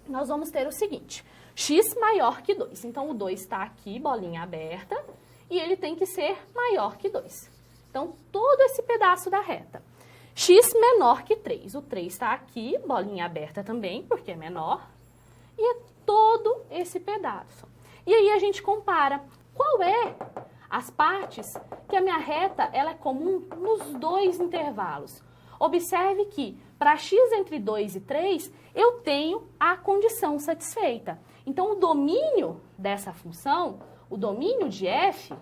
nós vamos ter o seguinte: x maior que 2. Então, o 2 está aqui, bolinha aberta, e ele tem que ser maior que 2. Então, todo esse pedaço da reta. X menor que 3. O 3 está aqui, bolinha aberta também, porque é menor. E é todo esse pedaço. E aí a gente compara qual é as partes que a minha reta ela é comum nos dois intervalos. Observe que para x entre 2 e 3, eu tenho a condição satisfeita. Então, o domínio dessa função, o domínio de f,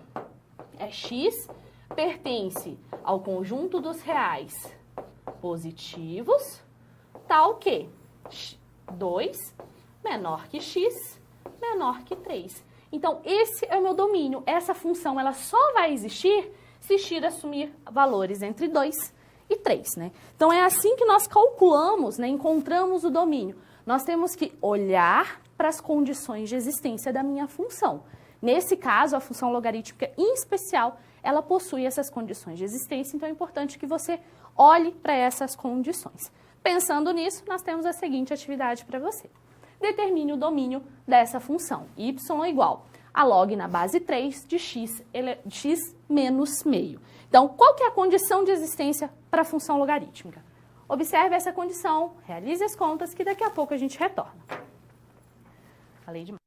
é x, pertence ao conjunto dos reais positivos, tal que 2 menor que x, menor que 3. Então, esse é o meu domínio. Essa função ela só vai existir se x assumir valores entre 2 e 3, né? Então, é assim que nós calculamos, né, encontramos o domínio. Nós temos que olhar para as condições de existência da minha função. Nesse caso, a função logarítmica, em especial, ela possui essas condições de existência, então é importante que você olhe para essas condições. Pensando nisso, nós temos a seguinte atividade para você. Determine o domínio dessa função. Y é igual a log na base 3 de x menos meio. Então, qual que é a condição de existência para a função logarítmica? Observe essa condição, realize as contas, que daqui a pouco a gente retorna. Falei demais.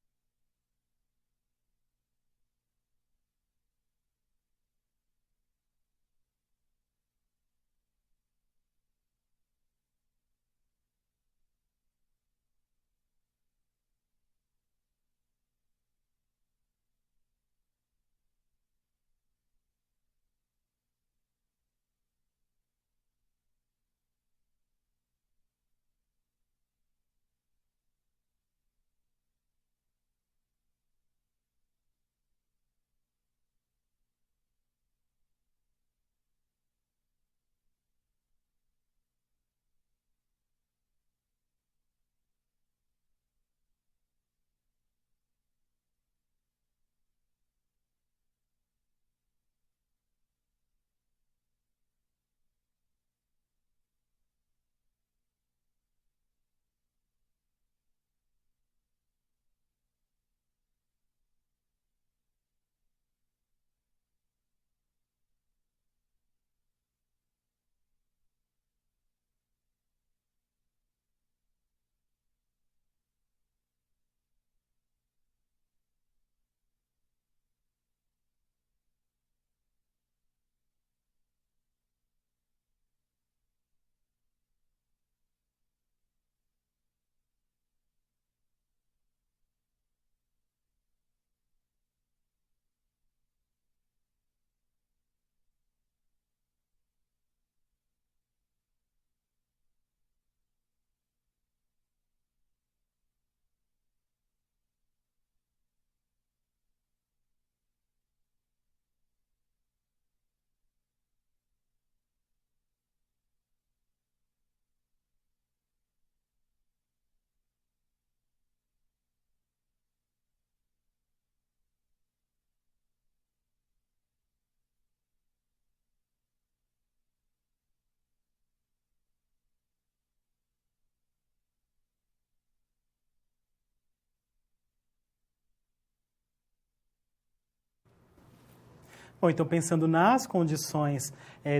Ou então, pensando nas condições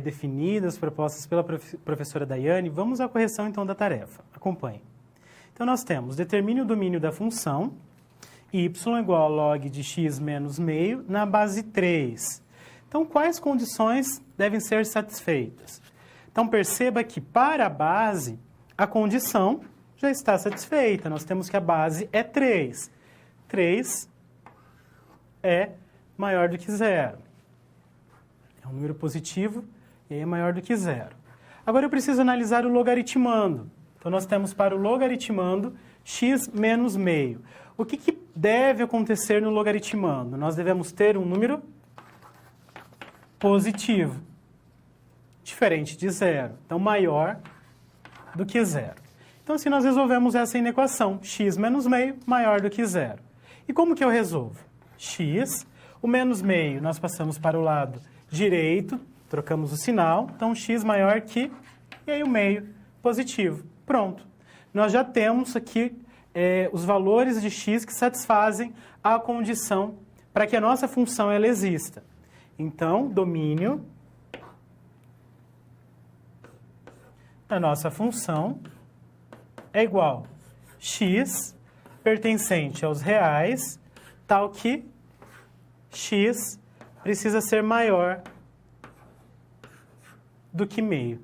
definidas, propostas pela professora Daiane, vamos à correção, então, da tarefa. Acompanhe. Então, nós temos, determine o domínio da função, y igual a log de x menos meio na base 3. Então, quais condições devem ser satisfeitas? Então, perceba que, para a base, a condição já está satisfeita. Nós temos que a base é 3. 3 é maior do que 0. É um número positivo e é maior do que 0. Agora eu preciso analisar o logaritmando. Então nós temos para o logaritmando x menos meio. O que deve acontecer no logaritmando? Nós devemos ter um número positivo, diferente de 0. Então maior do que 0. Então assim nós resolvemos essa inequação. X menos meio maior do que 0. E como que eu resolvo? X, o menos meio nós passamos para o lado direito, trocamos o sinal, então x maior que, e aí o meio positivo. Pronto. Nós já temos aqui os valores de x que satisfazem a condição para que a nossa função ela exista. Então, domínio da nossa função é igual x pertencente aos reais, tal que x precisa ser maior do que meio.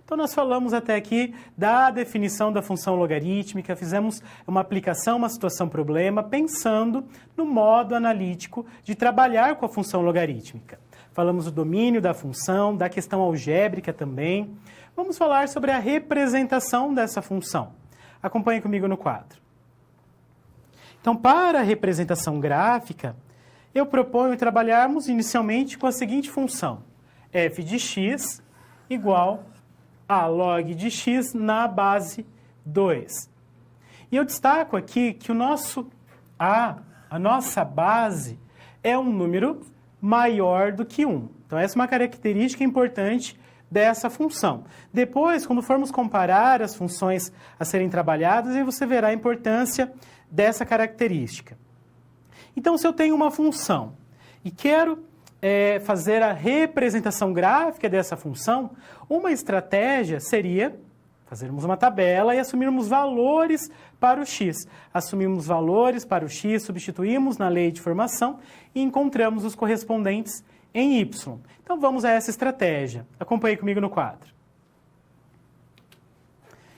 Então, nós falamos até aqui da definição da função logarítmica, fizemos uma aplicação, uma situação-problema, pensando no modo analítico de trabalhar com a função logarítmica. Falamos do domínio da função, da questão algébrica também. Vamos falar sobre a representação dessa função. Acompanhe comigo no quadro. Então, para a representação gráfica, eu proponho trabalharmos inicialmente com a seguinte função. F de x igual a log de x na base 2. E eu destaco aqui que a nossa base é um número maior do que 1. Então, essa é uma característica importante dessa função. Depois, quando formos comparar as funções a serem trabalhadas, aí você verá a importância dessa característica. Então, se eu tenho uma função e quero fazer a representação gráfica dessa função, uma estratégia seria fazermos uma tabela e assumirmos valores para o x. Assumimos valores para o x, substituímos na lei de formação e encontramos os correspondentes em y. Então, vamos a essa estratégia. Acompanhe comigo no quadro.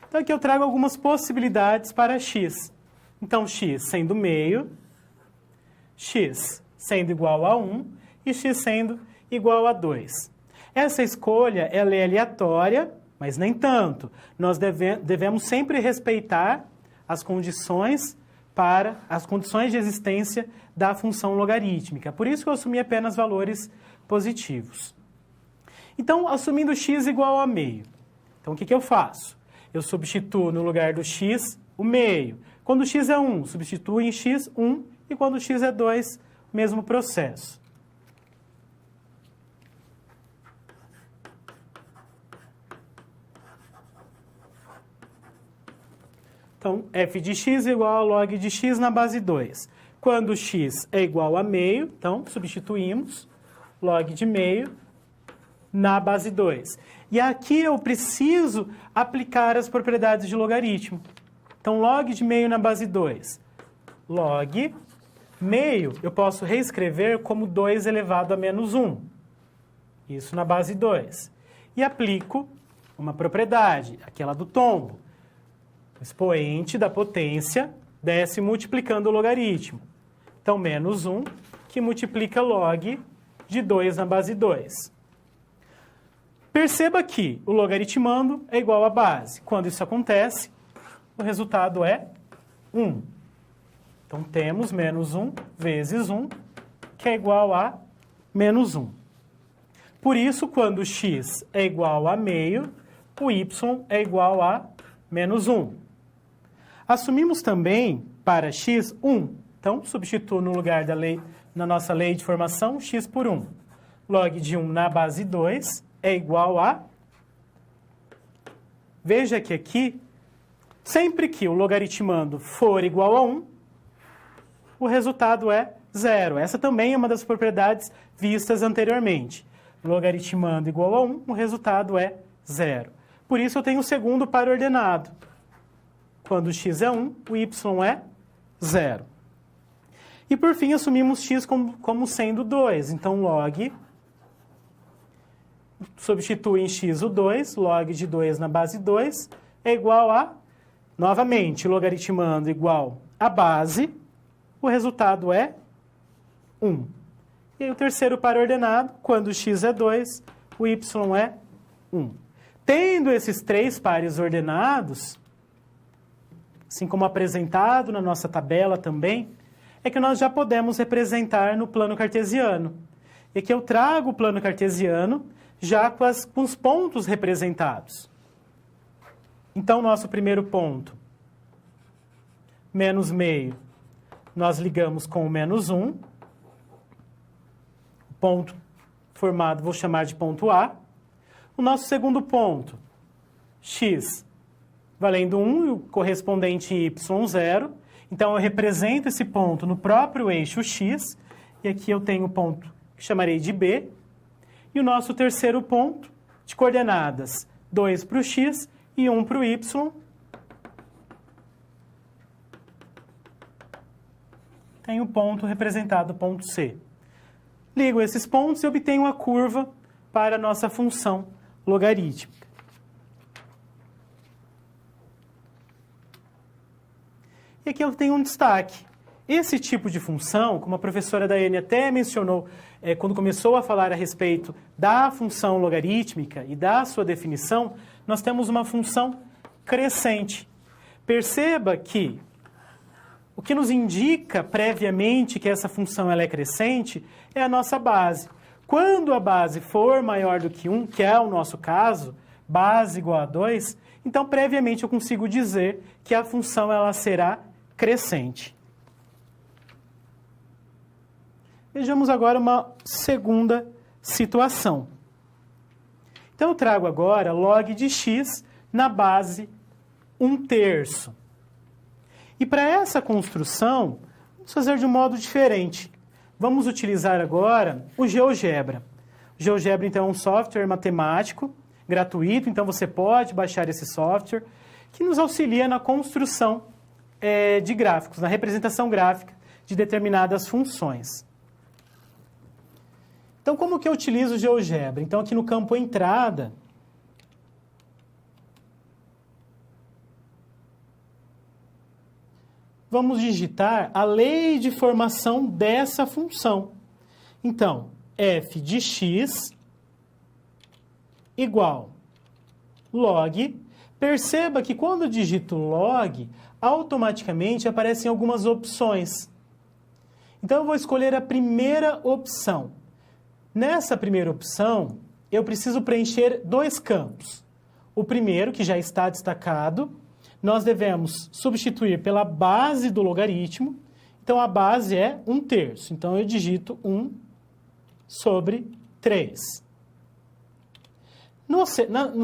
Então, aqui eu trago algumas possibilidades para x. Então, x sendo meio, x sendo igual a 1 e x sendo igual a 2. Essa escolha ela é aleatória, mas nem tanto. Nós devemos sempre respeitar as condições de existência da função logarítmica. Por isso que eu assumi apenas valores positivos. Então, assumindo x igual a meio. Então, o que eu faço? Eu substituo no lugar do x o meio. Quando x é 1, substituo em x 1. E quando x é 2, mesmo processo. Então, f de x é igual a log de x na base 2. Quando x é igual a meio, então, substituímos log de meio na base 2. E aqui eu preciso aplicar as propriedades de logaritmo. Então, log de meio na base 2. Log meio eu posso reescrever como 2 elevado a menos 1. Isso na base 2. E aplico uma propriedade, aquela do tombo. O expoente da potência desce multiplicando o logaritmo. Então, menos 1, que multiplica log de 2 na base 2. Perceba que o logaritmando é igual à base. Quando isso acontece, o resultado é 1. Então, temos menos 1 vezes 1, que é igual a menos 1. Por isso, quando x é igual a meio, o y é igual a menos 1. Assumimos também, para x, 1. Então, substituo no lugar da lei, na nossa lei de formação, x por 1. Log de 1 na base 2 é igual a... Veja que aqui, sempre que o logaritmando for igual a 1, o resultado é zero. Essa também é uma das propriedades vistas anteriormente. Logaritmando igual a 1, o resultado é zero. Por isso eu tenho o segundo par ordenado. Quando x é 1, o y é zero. E por fim, assumimos x como sendo 2. Então, log, substitui em x o 2, log de 2 na base 2, é igual a, novamente, logaritmando igual a base, o resultado é 1. E aí o terceiro par ordenado, quando x é 2, o y é 1. Tendo esses três pares ordenados, assim como apresentado na nossa tabela também, é que nós já podemos representar no plano cartesiano. E que eu trago o plano cartesiano já com os pontos representados. Então, nosso primeiro ponto, menos meio, nós ligamos com o menos 1. O ponto formado vou chamar de ponto A. O nosso segundo ponto, x, valendo 1 e o correspondente y, 0. Então, eu represento esse ponto no próprio eixo x, e aqui eu tenho o ponto que chamarei de B. E o nosso terceiro ponto, de coordenadas 2 para o x e 1 para o y, tem o ponto representado, ponto C. Ligo esses pontos e obtenho a curva para a nossa função logarítmica. E aqui eu tenho um destaque. Esse tipo de função, como a professora Daiane até mencionou quando começou a falar a respeito da função logarítmica e da sua definição, nós temos uma função crescente. Perceba que o que nos indica previamente que essa função ela é crescente é a nossa base. Quando a base for maior do que 1, que é o nosso caso, base igual a 2, então previamente eu consigo dizer que a função ela será crescente. Vejamos agora uma segunda situação. Então eu trago agora log de x na base 1/3. E para essa construção, vamos fazer de um modo diferente. Vamos utilizar agora o GeoGebra. O GeoGebra, então, é um software matemático gratuito, então você pode baixar esse software, que nos auxilia na construção de gráficos, na representação gráfica de determinadas funções. Então, como que eu utilizo o GeoGebra? Então, aqui no campo entrada, vamos digitar a lei de formação dessa função. Então, f de x igual log. Perceba que quando eu digito log, automaticamente aparecem algumas opções. Então, eu vou escolher a primeira opção. Nessa primeira opção, eu preciso preencher dois campos. O primeiro, que já está destacado, nós devemos substituir pela base do logaritmo. Então, a base é 1/3. Então, eu digito 1/3. No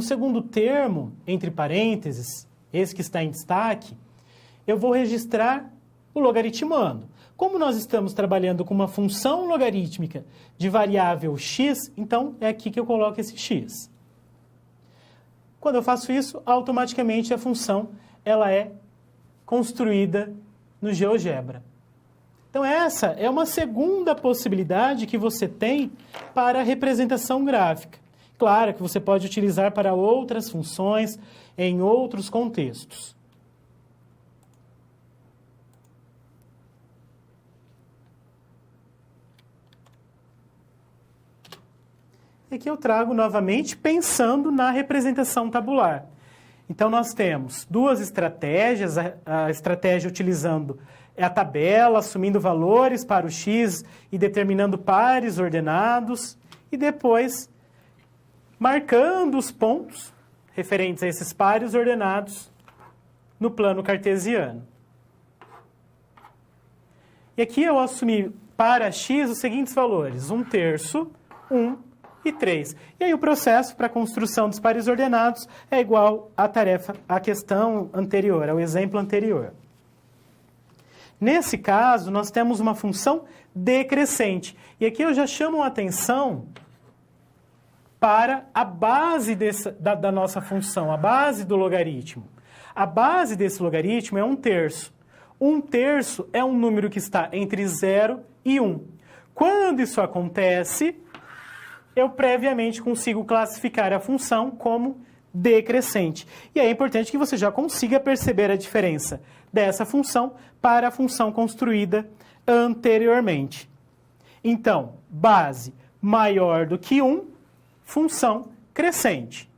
segundo termo, entre parênteses, esse que está em destaque, eu vou registrar o logaritmando. Como nós estamos trabalhando com uma função logarítmica de variável x, então é aqui que eu coloco esse x. Quando eu faço isso, automaticamente a função ela é construída no GeoGebra. Então, essa é uma segunda possibilidade que você tem para a representação gráfica. Claro que você pode utilizar para outras funções em outros contextos. E aqui eu trago novamente pensando na representação tabular. Então, nós temos duas estratégias, a estratégia utilizando a tabela, assumindo valores para o x e determinando pares ordenados, e depois marcando os pontos referentes a esses pares ordenados no plano cartesiano. E aqui eu assumi para x os seguintes valores, 1/3, 1 e 3. E aí o processo para a construção dos pares ordenados é igual à tarefa, à questão anterior, ao exemplo anterior. Nesse caso, nós temos uma função decrescente. E aqui eu já chamo a atenção para a base da nossa função, a base do logaritmo. A base desse logaritmo é 1/3. 1/3 é um número que está entre 0 e 1. Quando isso acontece, eu previamente consigo classificar a função como decrescente. E é importante que você já consiga perceber a diferença dessa função para a função construída anteriormente. Então, base maior do que 1, função crescente.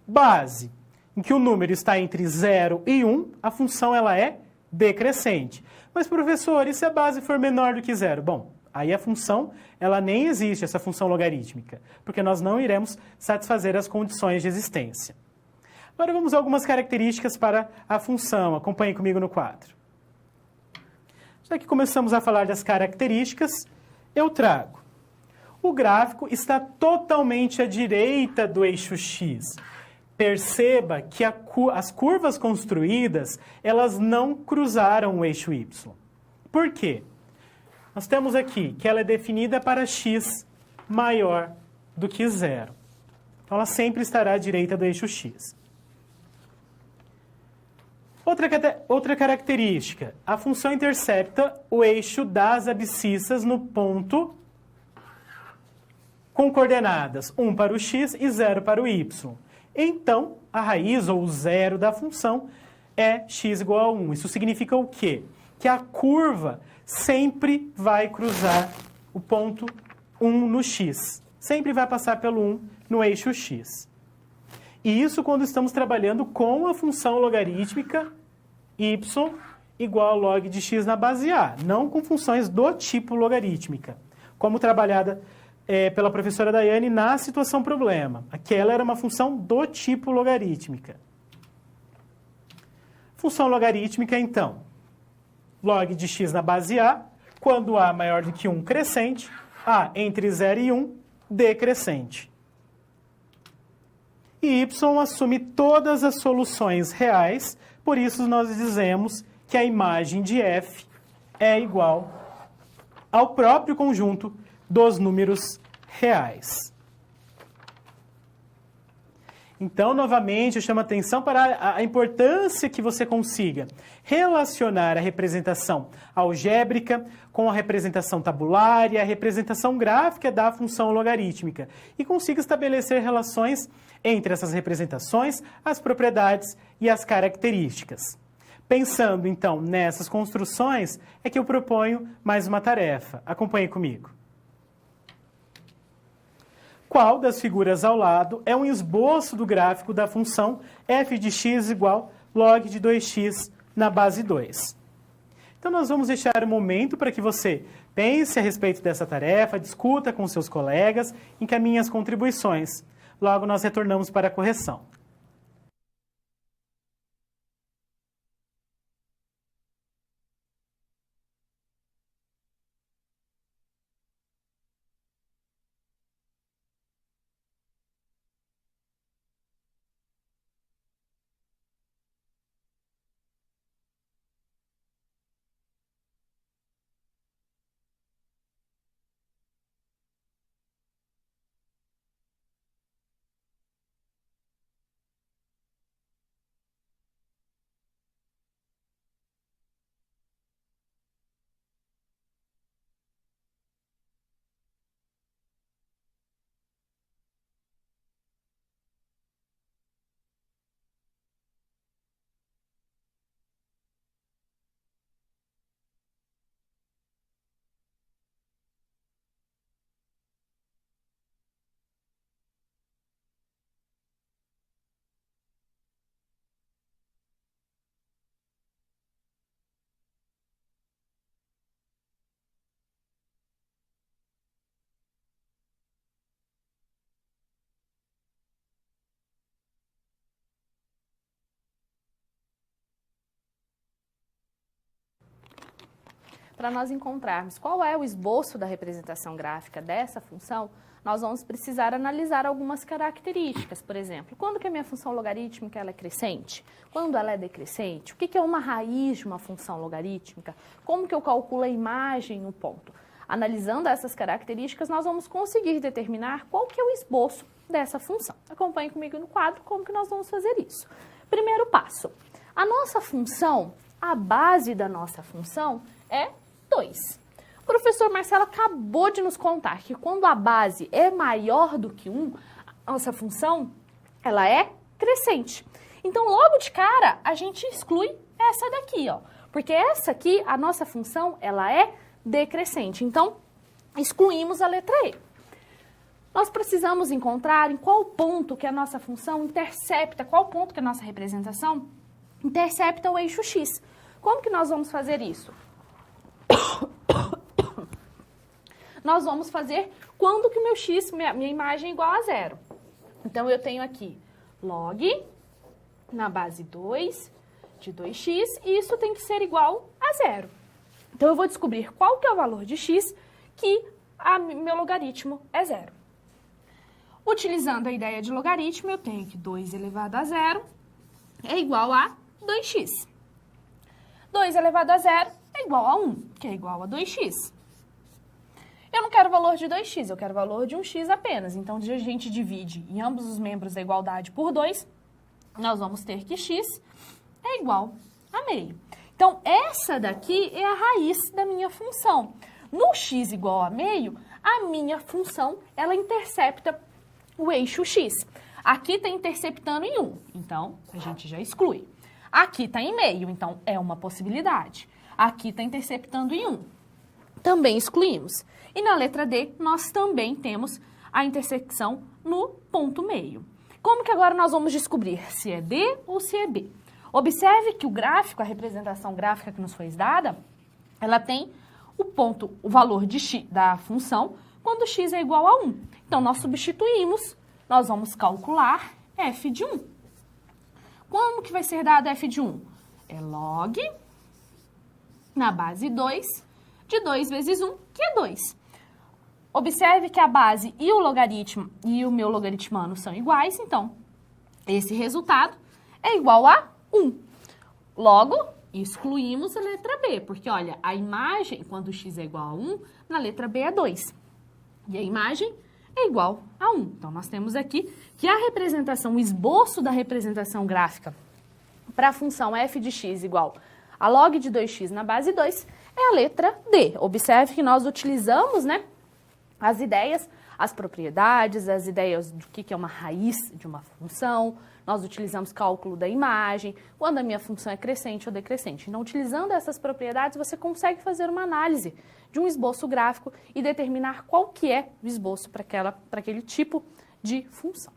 Base em que o número está entre 0 e 1, a função ela é decrescente. Mas, professor, e se a base for menor do que 0? Bom, aí a função ela nem existe, essa função logarítmica, porque nós não iremos satisfazer as condições de existência. Agora vamos a algumas características para a função. Acompanhe comigo no quadro. Já que começamos a falar das características, eu trago. O gráfico está totalmente à direita do eixo X. Perceba que as curvas construídas, elas não cruzaram o eixo Y. Por quê? Nós temos aqui que ela é definida para x maior do que 0. Então, ela sempre estará à direita do eixo x. Outra característica, a função intercepta o eixo das abscissas no ponto com coordenadas 1 para o x e 0 para o y. Então, a raiz ou o zero da função é x igual a 1. Isso significa o quê? Que a curva sempre vai cruzar o ponto 1 no x. Sempre vai passar pelo 1 no eixo x. E isso quando estamos trabalhando com a função logarítmica y igual ao log de x na base A, não com funções do tipo logarítmica, como trabalhada pela professora Daiane na situação problema. Aquela era uma função do tipo logarítmica. Função logarítmica, então, log de x na base A, quando A maior do que 1, crescente, A entre 0 e 1, decrescente. E y assume todas as soluções reais, por isso nós dizemos que a imagem de f é igual ao próprio conjunto dos números reais. Então, novamente, eu chamo a atenção para a importância que você consiga relacionar a representação algébrica com a representação tabular e a representação gráfica da função logarítmica e consiga estabelecer relações entre essas representações, as propriedades e as características. Pensando, então, nessas construções, é que eu proponho mais uma tarefa. Acompanhe comigo. Qual das figuras ao lado é um esboço do gráfico da função f de x igual log de 2x na base 2? Então, nós vamos deixar um momento para que você pense a respeito dessa tarefa, discuta com seus colegas, encaminhe as contribuições. Logo, nós retornamos para a correção. para nós encontrarmos qual é o esboço da representação gráfica dessa função, nós vamos precisar analisar algumas características. Por exemplo, quando que a minha função logarítmica ela é crescente? Quando ela é decrescente? O que é uma raiz de uma função logarítmica? Como que eu calculo a imagem no ponto? Analisando essas características, nós vamos conseguir determinar qual que é o esboço dessa função. Acompanhe comigo no quadro como que nós vamos fazer isso. Primeiro passo, a nossa função, a base da nossa função é 2. O professor Marcelo acabou de nos contar que quando a base é maior do que 1, a nossa função ela é crescente. Então, logo de cara, a gente exclui essa daqui, ó, porque essa aqui, a nossa função, ela é decrescente. Então, excluímos a letra E. Nós precisamos encontrar em qual ponto que a nossa função intercepta, qual ponto que a nossa representação intercepta o eixo X. Como que nós vamos fazer isso? Nós vamos fazer quando que o meu X, minha imagem é igual a 0. Então, eu tenho aqui log na base 2 de 2x e isso tem que ser igual a 0. Então, eu vou descobrir qual que é o valor de x que meu logaritmo é 0. Utilizando a ideia de logaritmo, eu tenho que 2 elevado a 0 é igual a 2x. 2 elevado a 0 é igual a 1, que é igual a 2x. Eu não quero o valor de 2x, eu quero o valor de 1x apenas. Então, se a gente divide em ambos os membros da igualdade por 2, nós vamos ter que x é igual a meio. Então, essa daqui é a raiz da minha função. No x igual a meio, a minha função, ela intercepta o eixo x. Aqui está interceptando em 1, então a gente já exclui. Aqui está em meio, então é uma possibilidade. Aqui está interceptando em 1, também excluímos. E na letra D, nós também temos a intersecção no ponto meio. Como que agora nós vamos descobrir se é D ou se é B? Observe que o gráfico, a representação gráfica que nos foi dada, ela tem o valor de x da função quando x é igual a 1. Então, nós substituímos, nós vamos calcular f de 1. Como que vai ser dado f de 1? É log na base 2 de 2 vezes 1, que é 2. Observe que a base e o logaritmo e o meu logaritmano são iguais, então, esse resultado é igual a 1. Logo, excluímos a letra B, porque, olha, a imagem, quando x é igual a 1, na letra B é 2. E a imagem é igual a 1. Então, nós temos aqui que a representação, o esboço da representação gráfica para a função f de x igual a log de 2x na base 2 é a letra D. Observe que nós utilizamos, né, as ideias, as propriedades, as ideias do que é uma raiz de uma função. Nós utilizamos cálculo da imagem, quando a minha função é crescente ou decrescente. Então, utilizando essas propriedades, você consegue fazer uma análise de um esboço gráfico e determinar qual que é o esboço para aquele tipo de função.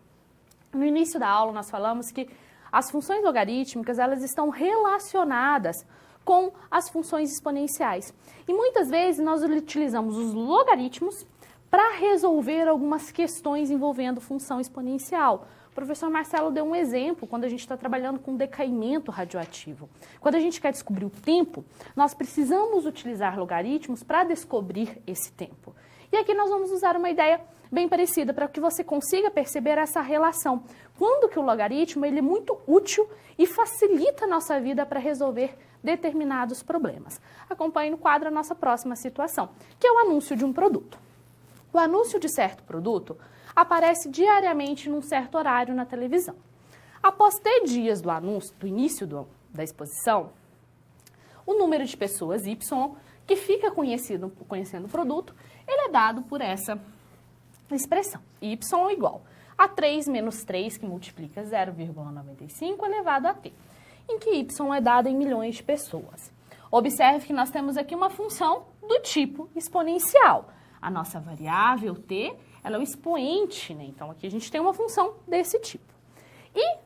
No início da aula, nós falamos que as funções logarítmicas, elas estão relacionadas com as funções exponenciais. E muitas vezes nós utilizamos os logaritmos para resolver algumas questões envolvendo função exponencial. O professor Marcelo deu um exemplo quando a gente está trabalhando com decaimento radioativo. Quando a gente quer descobrir o tempo, nós precisamos utilizar logaritmos para descobrir esse tempo. E aqui nós vamos usar uma ideia bem parecida para que você consiga perceber essa relação. Quando que o logaritmo ele é muito útil e facilita a nossa vida para resolver determinados problemas. Acompanhe no quadro a nossa próxima situação, que é o anúncio de um produto. O anúncio de certo produto aparece diariamente num certo horário na televisão. Após T dias do anúncio, do início da exposição, o número de pessoas Y que fica conhecendo o produto, ele é dado por essa expressão. Y igual a 3 menos 3, que multiplica 0,95 elevado a T, em que Y é dado em milhões de pessoas. Observe que nós temos aqui uma função do tipo exponencial. A nossa variável T, ela é o expoente, né? Então, aqui a gente tem uma função desse tipo. E,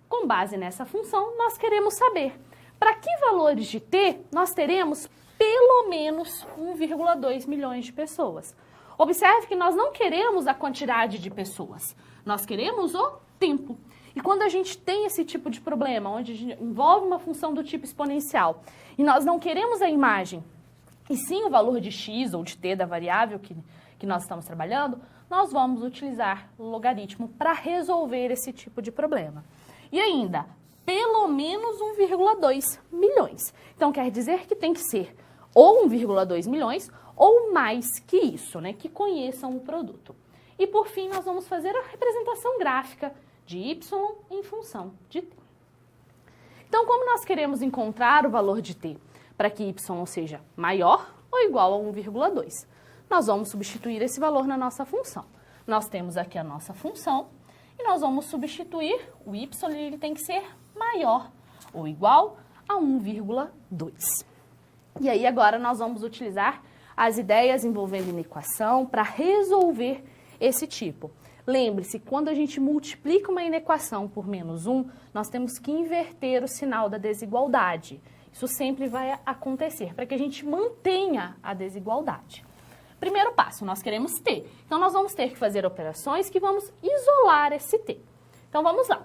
com base nessa função, nós queremos saber para que valores de T nós teremos pelo menos 1,2 milhões de pessoas. Observe que nós não queremos a quantidade de pessoas, nós queremos o tempo. E quando a gente tem esse tipo de problema, onde envolve uma função do tipo exponencial, e nós não queremos a imagem e sim o valor de x ou de t da variável que nós estamos trabalhando, nós vamos utilizar o logaritmo para resolver esse tipo de problema. E ainda, pelo menos 1,2 milhões. Então, quer dizer que tem que ser ou 1,2 milhões ou mais que isso, né, que conheçam o produto. E, por fim, nós vamos fazer a representação gráfica de y em função de t. Então, como nós queremos encontrar o valor de t para que y seja maior ou igual a 1,2, nós vamos substituir esse valor na nossa função. Nós temos aqui a nossa função e nós vamos substituir o y, ele tem que ser maior ou igual a 1,2. E aí agora nós vamos utilizar as ideias envolvendo inequação para resolver esse tipo. Lembre-se, quando a gente multiplica uma inequação por menos 1, nós temos que inverter o sinal da desigualdade. Isso sempre vai acontecer, para que a gente mantenha a desigualdade. Primeiro passo, nós queremos t. Então, nós vamos ter que fazer operações que vamos isolar esse t. Então, vamos lá.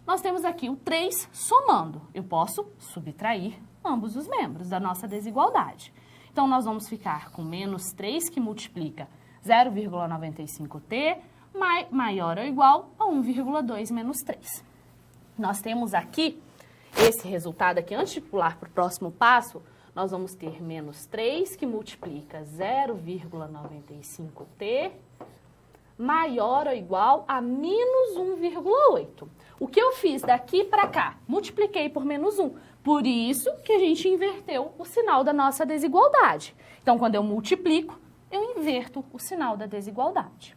Nós temos aqui o 3 somando. Eu posso subtrair ambos os membros da nossa desigualdade. Então, nós vamos ficar com menos 3, que multiplica 0,95t, maior ou igual a 1,2 menos 3. Nós temos aqui esse resultado aqui. Antes de pular para o próximo passo, nós vamos ter menos 3, que multiplica 0,95t, maior ou igual a menos 1,8. O que eu fiz daqui para cá? Multipliquei por menos 1. Por isso que a gente inverteu o sinal da nossa desigualdade. Então, quando eu multiplico, eu inverto o sinal da desigualdade.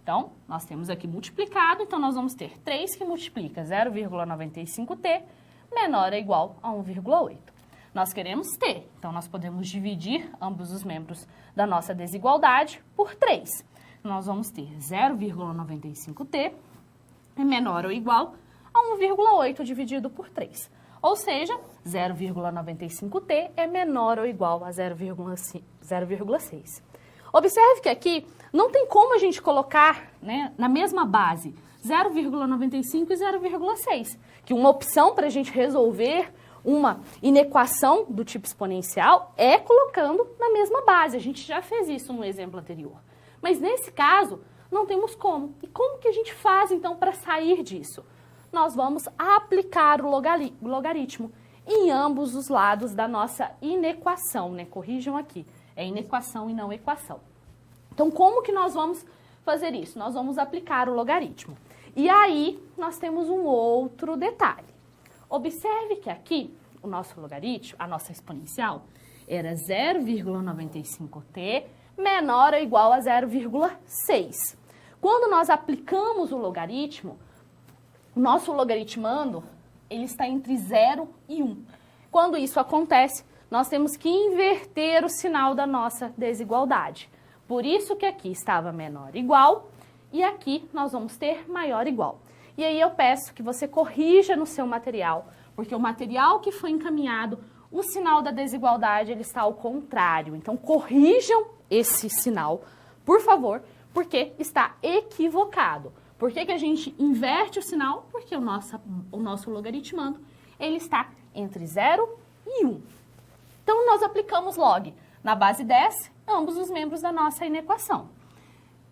Então, nós temos aqui multiplicado, então nós vamos ter 3 que multiplica 0,95t, menor ou igual a 1,8. Nós queremos t, então nós podemos dividir ambos os membros da nossa desigualdade por 3. Nós vamos ter 0,95t é menor ou igual a 1,8 dividido por 3. Ou seja, 0,95t é menor ou igual a 0,6. Observe que aqui não tem como a gente colocar, né, na mesma base 0,95 e 0,6, que uma opção para a gente resolver uma inequação do tipo exponencial é colocando na mesma base. A gente já fez isso no exemplo anterior. Mas nesse caso, não temos como. E como que a gente faz, então, para sair disso? Nós vamos aplicar o logaritmo em ambos os lados da nossa inequação, né? Corrijam aqui. É inequação e não equação. Então, como que nós vamos fazer isso? Nós vamos aplicar o logaritmo. E aí, nós temos um outro detalhe. Observe que aqui, o nosso logaritmo, a nossa exponencial, era 0,95t menor ou igual a 0,6. Quando nós aplicamos o logaritmo, o nosso logaritmando, ele está entre 0 e 1. Quando isso acontece, nós temos que inverter o sinal da nossa desigualdade. Por isso que aqui estava menor ou igual e aqui nós vamos ter maior ou igual. E aí eu peço que você corrija no seu material, porque o material que foi encaminhado, o sinal da desigualdade, ele está ao contrário. Então, corrijam esse sinal, por favor, porque está equivocado. Por que a gente inverte o sinal? Porque o nosso logaritmando, ele está entre 0 e 1. Então, nós aplicamos log na base 10, ambos os membros da nossa inequação.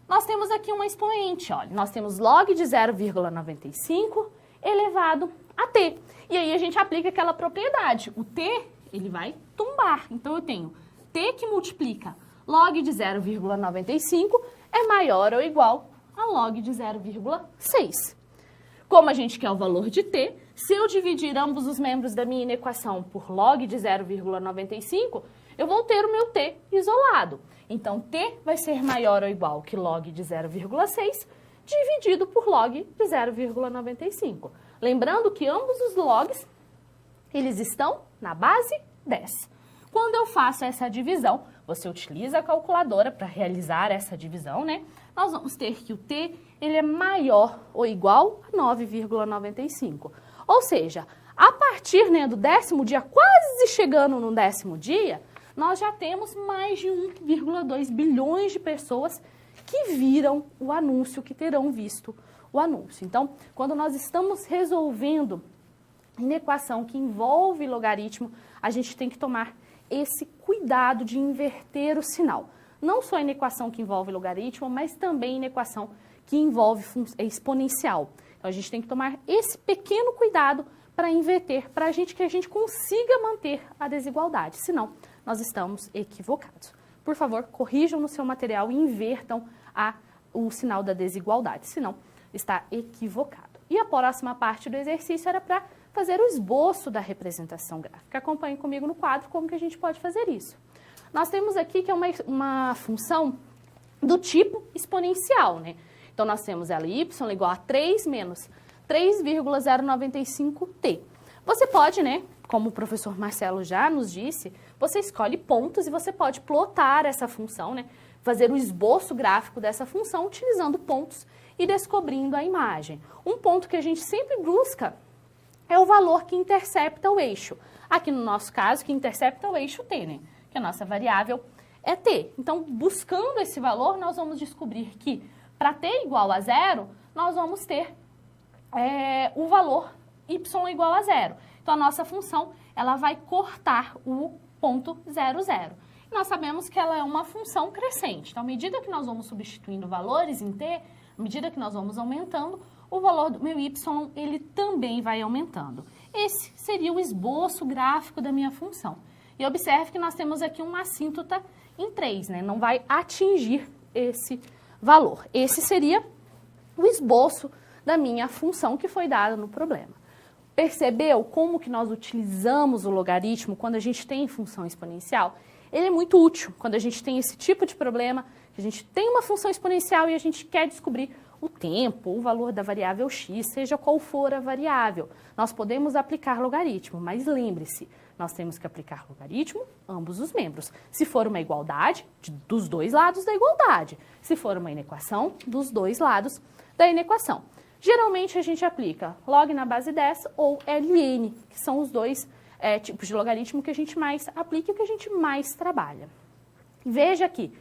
Nós temos aqui uma expoente, olha, nós temos log de 0,95 elevado a t. E aí a gente aplica aquela propriedade, o t, ele vai tombar. Então, eu tenho t que multiplica log de 0,95 é maior ou igual a log de 0,6. Como a gente quer o valor de t, se eu dividir ambos os membros da minha inequação por log de 0,95, eu vou ter o meu t isolado. Então, t vai ser maior ou igual que log de 0,6 dividido por log de 0,95. Lembrando que ambos os logs, eles estão na base 10. Quando eu faço essa divisão, você utiliza a calculadora para realizar essa divisão, né? Nós vamos ter que o t, ele é maior ou igual a 9,95. Ou seja, a partir, né, do 10º dia, quase chegando no 10º dia, nós já temos mais de 1,2 bilhões de pessoas que viram o anúncio, que terão visto o anúncio. Então, quando nós estamos resolvendo inequação que envolve logaritmo, a gente tem que tomar esse cuidado de inverter o sinal. Não só em equação que envolve logaritmo, mas também em equação que envolve exponencial. Então, a gente tem que tomar esse pequeno cuidado para inverter, para que a gente consiga manter a desigualdade, senão nós estamos equivocados. Por favor, corrijam no seu material e invertam o sinal da desigualdade, senão está equivocado. E a próxima parte do exercício era para fazer o esboço da representação gráfica. Acompanhe comigo no quadro como que a gente pode fazer isso. Nós temos aqui que é uma função do tipo exponencial, né? Então, nós temos ela y igual a 3 menos 3,095t. Você pode, né, como o professor Marcelo já nos disse, você escolhe pontos e você pode plotar essa função, né, fazer o esboço gráfico dessa função utilizando pontos e descobrindo a imagem. Um ponto que a gente sempre busca é o valor que intercepta o eixo. Aqui no nosso caso, que intercepta o eixo t, né, que a nossa variável é t. Então, buscando esse valor, nós vamos descobrir que para t igual a 0, nós vamos ter o valor y igual a 0. Então, a nossa função ela vai cortar o ponto 0, 0. E nós sabemos que ela é uma função crescente. Então, à medida que nós vamos substituindo valores em t, à medida que nós vamos aumentando, o valor do meu y ele também vai aumentando. Esse seria o esboço gráfico da minha função. E observe que nós temos aqui uma assíntota em 3, né? Não vai atingir esse valor. Esse seria o esboço da minha função que foi dada no problema. Percebeu como que nós utilizamos o logaritmo quando a gente tem função exponencial? Ele é muito útil quando a gente tem esse tipo de problema, que a gente tem uma função exponencial e a gente quer descobrir o tempo, o valor da variável x, seja qual for a variável. Nós podemos aplicar logaritmo, mas lembre-se, nós temos que aplicar logaritmo ambos os membros. Se for uma igualdade, dos dois lados da igualdade. Se for uma inequação, dos dois lados da inequação. Geralmente, a gente aplica log na base 10 ou ln, que são os dois tipos de logaritmo que a gente mais aplica e que a gente mais trabalha. Veja aqui,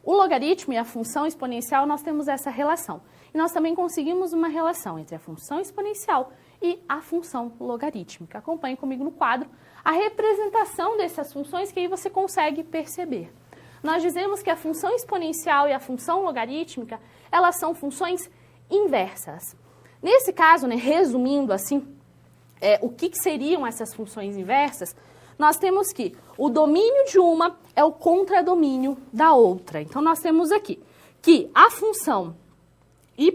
o logaritmo e a função exponencial, nós temos essa relação. E nós também conseguimos uma relação entre a função exponencial e a função logarítmica. Acompanhe comigo no quadro a representação dessas funções que aí você consegue perceber. Nós dizemos que a função exponencial e a função logarítmica, elas são funções inversas. Nesse caso, né, resumindo assim, o que seriam essas funções inversas, nós temos que o domínio de uma é o contradomínio da outra. Então, nós temos aqui que a função y,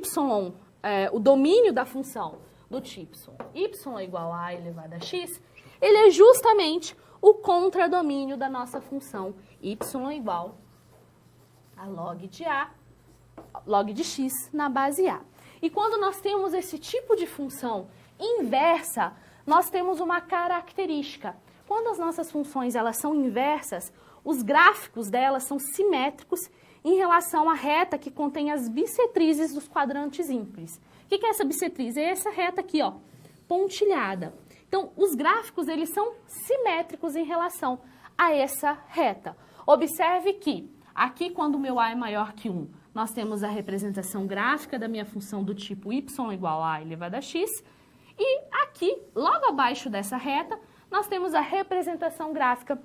o domínio da função do tipo y igual a elevado a x, ele é justamente o contradomínio da nossa função y igual a log de x na base a. E quando nós temos esse tipo de função inversa, nós temos uma característica. Quando as nossas funções elas são inversas, os gráficos delas são simétricos em relação à reta que contém as bissetrizes dos quadrantes ímpares. O que é essa bissetriz? É essa reta aqui, ó, pontilhada. Então, os gráficos eles são simétricos em relação a essa reta. Observe que aqui, quando o meu a é maior que 1, nós temos a representação gráfica da minha função do tipo y igual a elevado a x. E aqui, logo abaixo dessa reta, nós temos a representação gráfica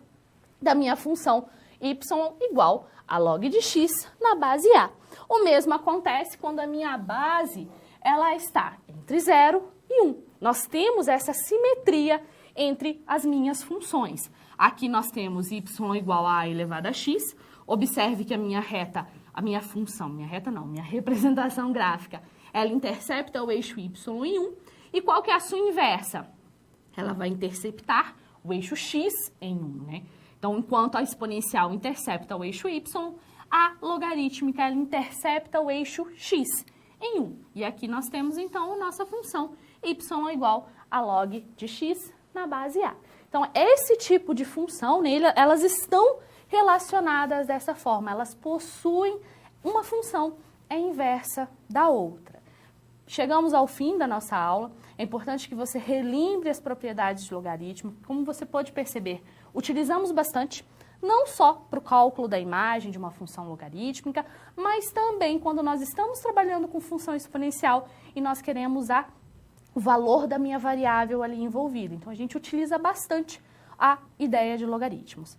da minha função y igual a log de x na base a. O mesmo acontece quando a minha base ela está entre 0 e 1. Nós temos essa simetria entre as minhas funções. Aqui nós temos y igual a elevado a x. Observe que a minha representação gráfica, ela intercepta o eixo y em 1. E qual que é a sua inversa? Ela vai interceptar o eixo x em 1, né? Então, enquanto a exponencial intercepta o eixo y, a logarítmica ela intercepta o eixo x em 1. E aqui nós temos, então, a nossa função y igual a log de x na base a. Então, esse tipo de função, né, elas estão relacionadas dessa forma. Elas possuem uma função inversa da outra. Chegamos ao fim da nossa aula. É importante que você relembre as propriedades de logaritmo. Como você pode perceber, utilizamos bastante, não só para o cálculo da imagem de uma função logarítmica, mas também quando nós estamos trabalhando com função exponencial e nós queremos usar o valor da minha variável ali envolvida. Então, a gente utiliza bastante a ideia de logaritmos.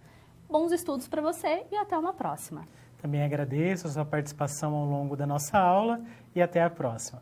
Bons estudos para você e até uma próxima. Também agradeço a sua participação ao longo da nossa aula e até a próxima.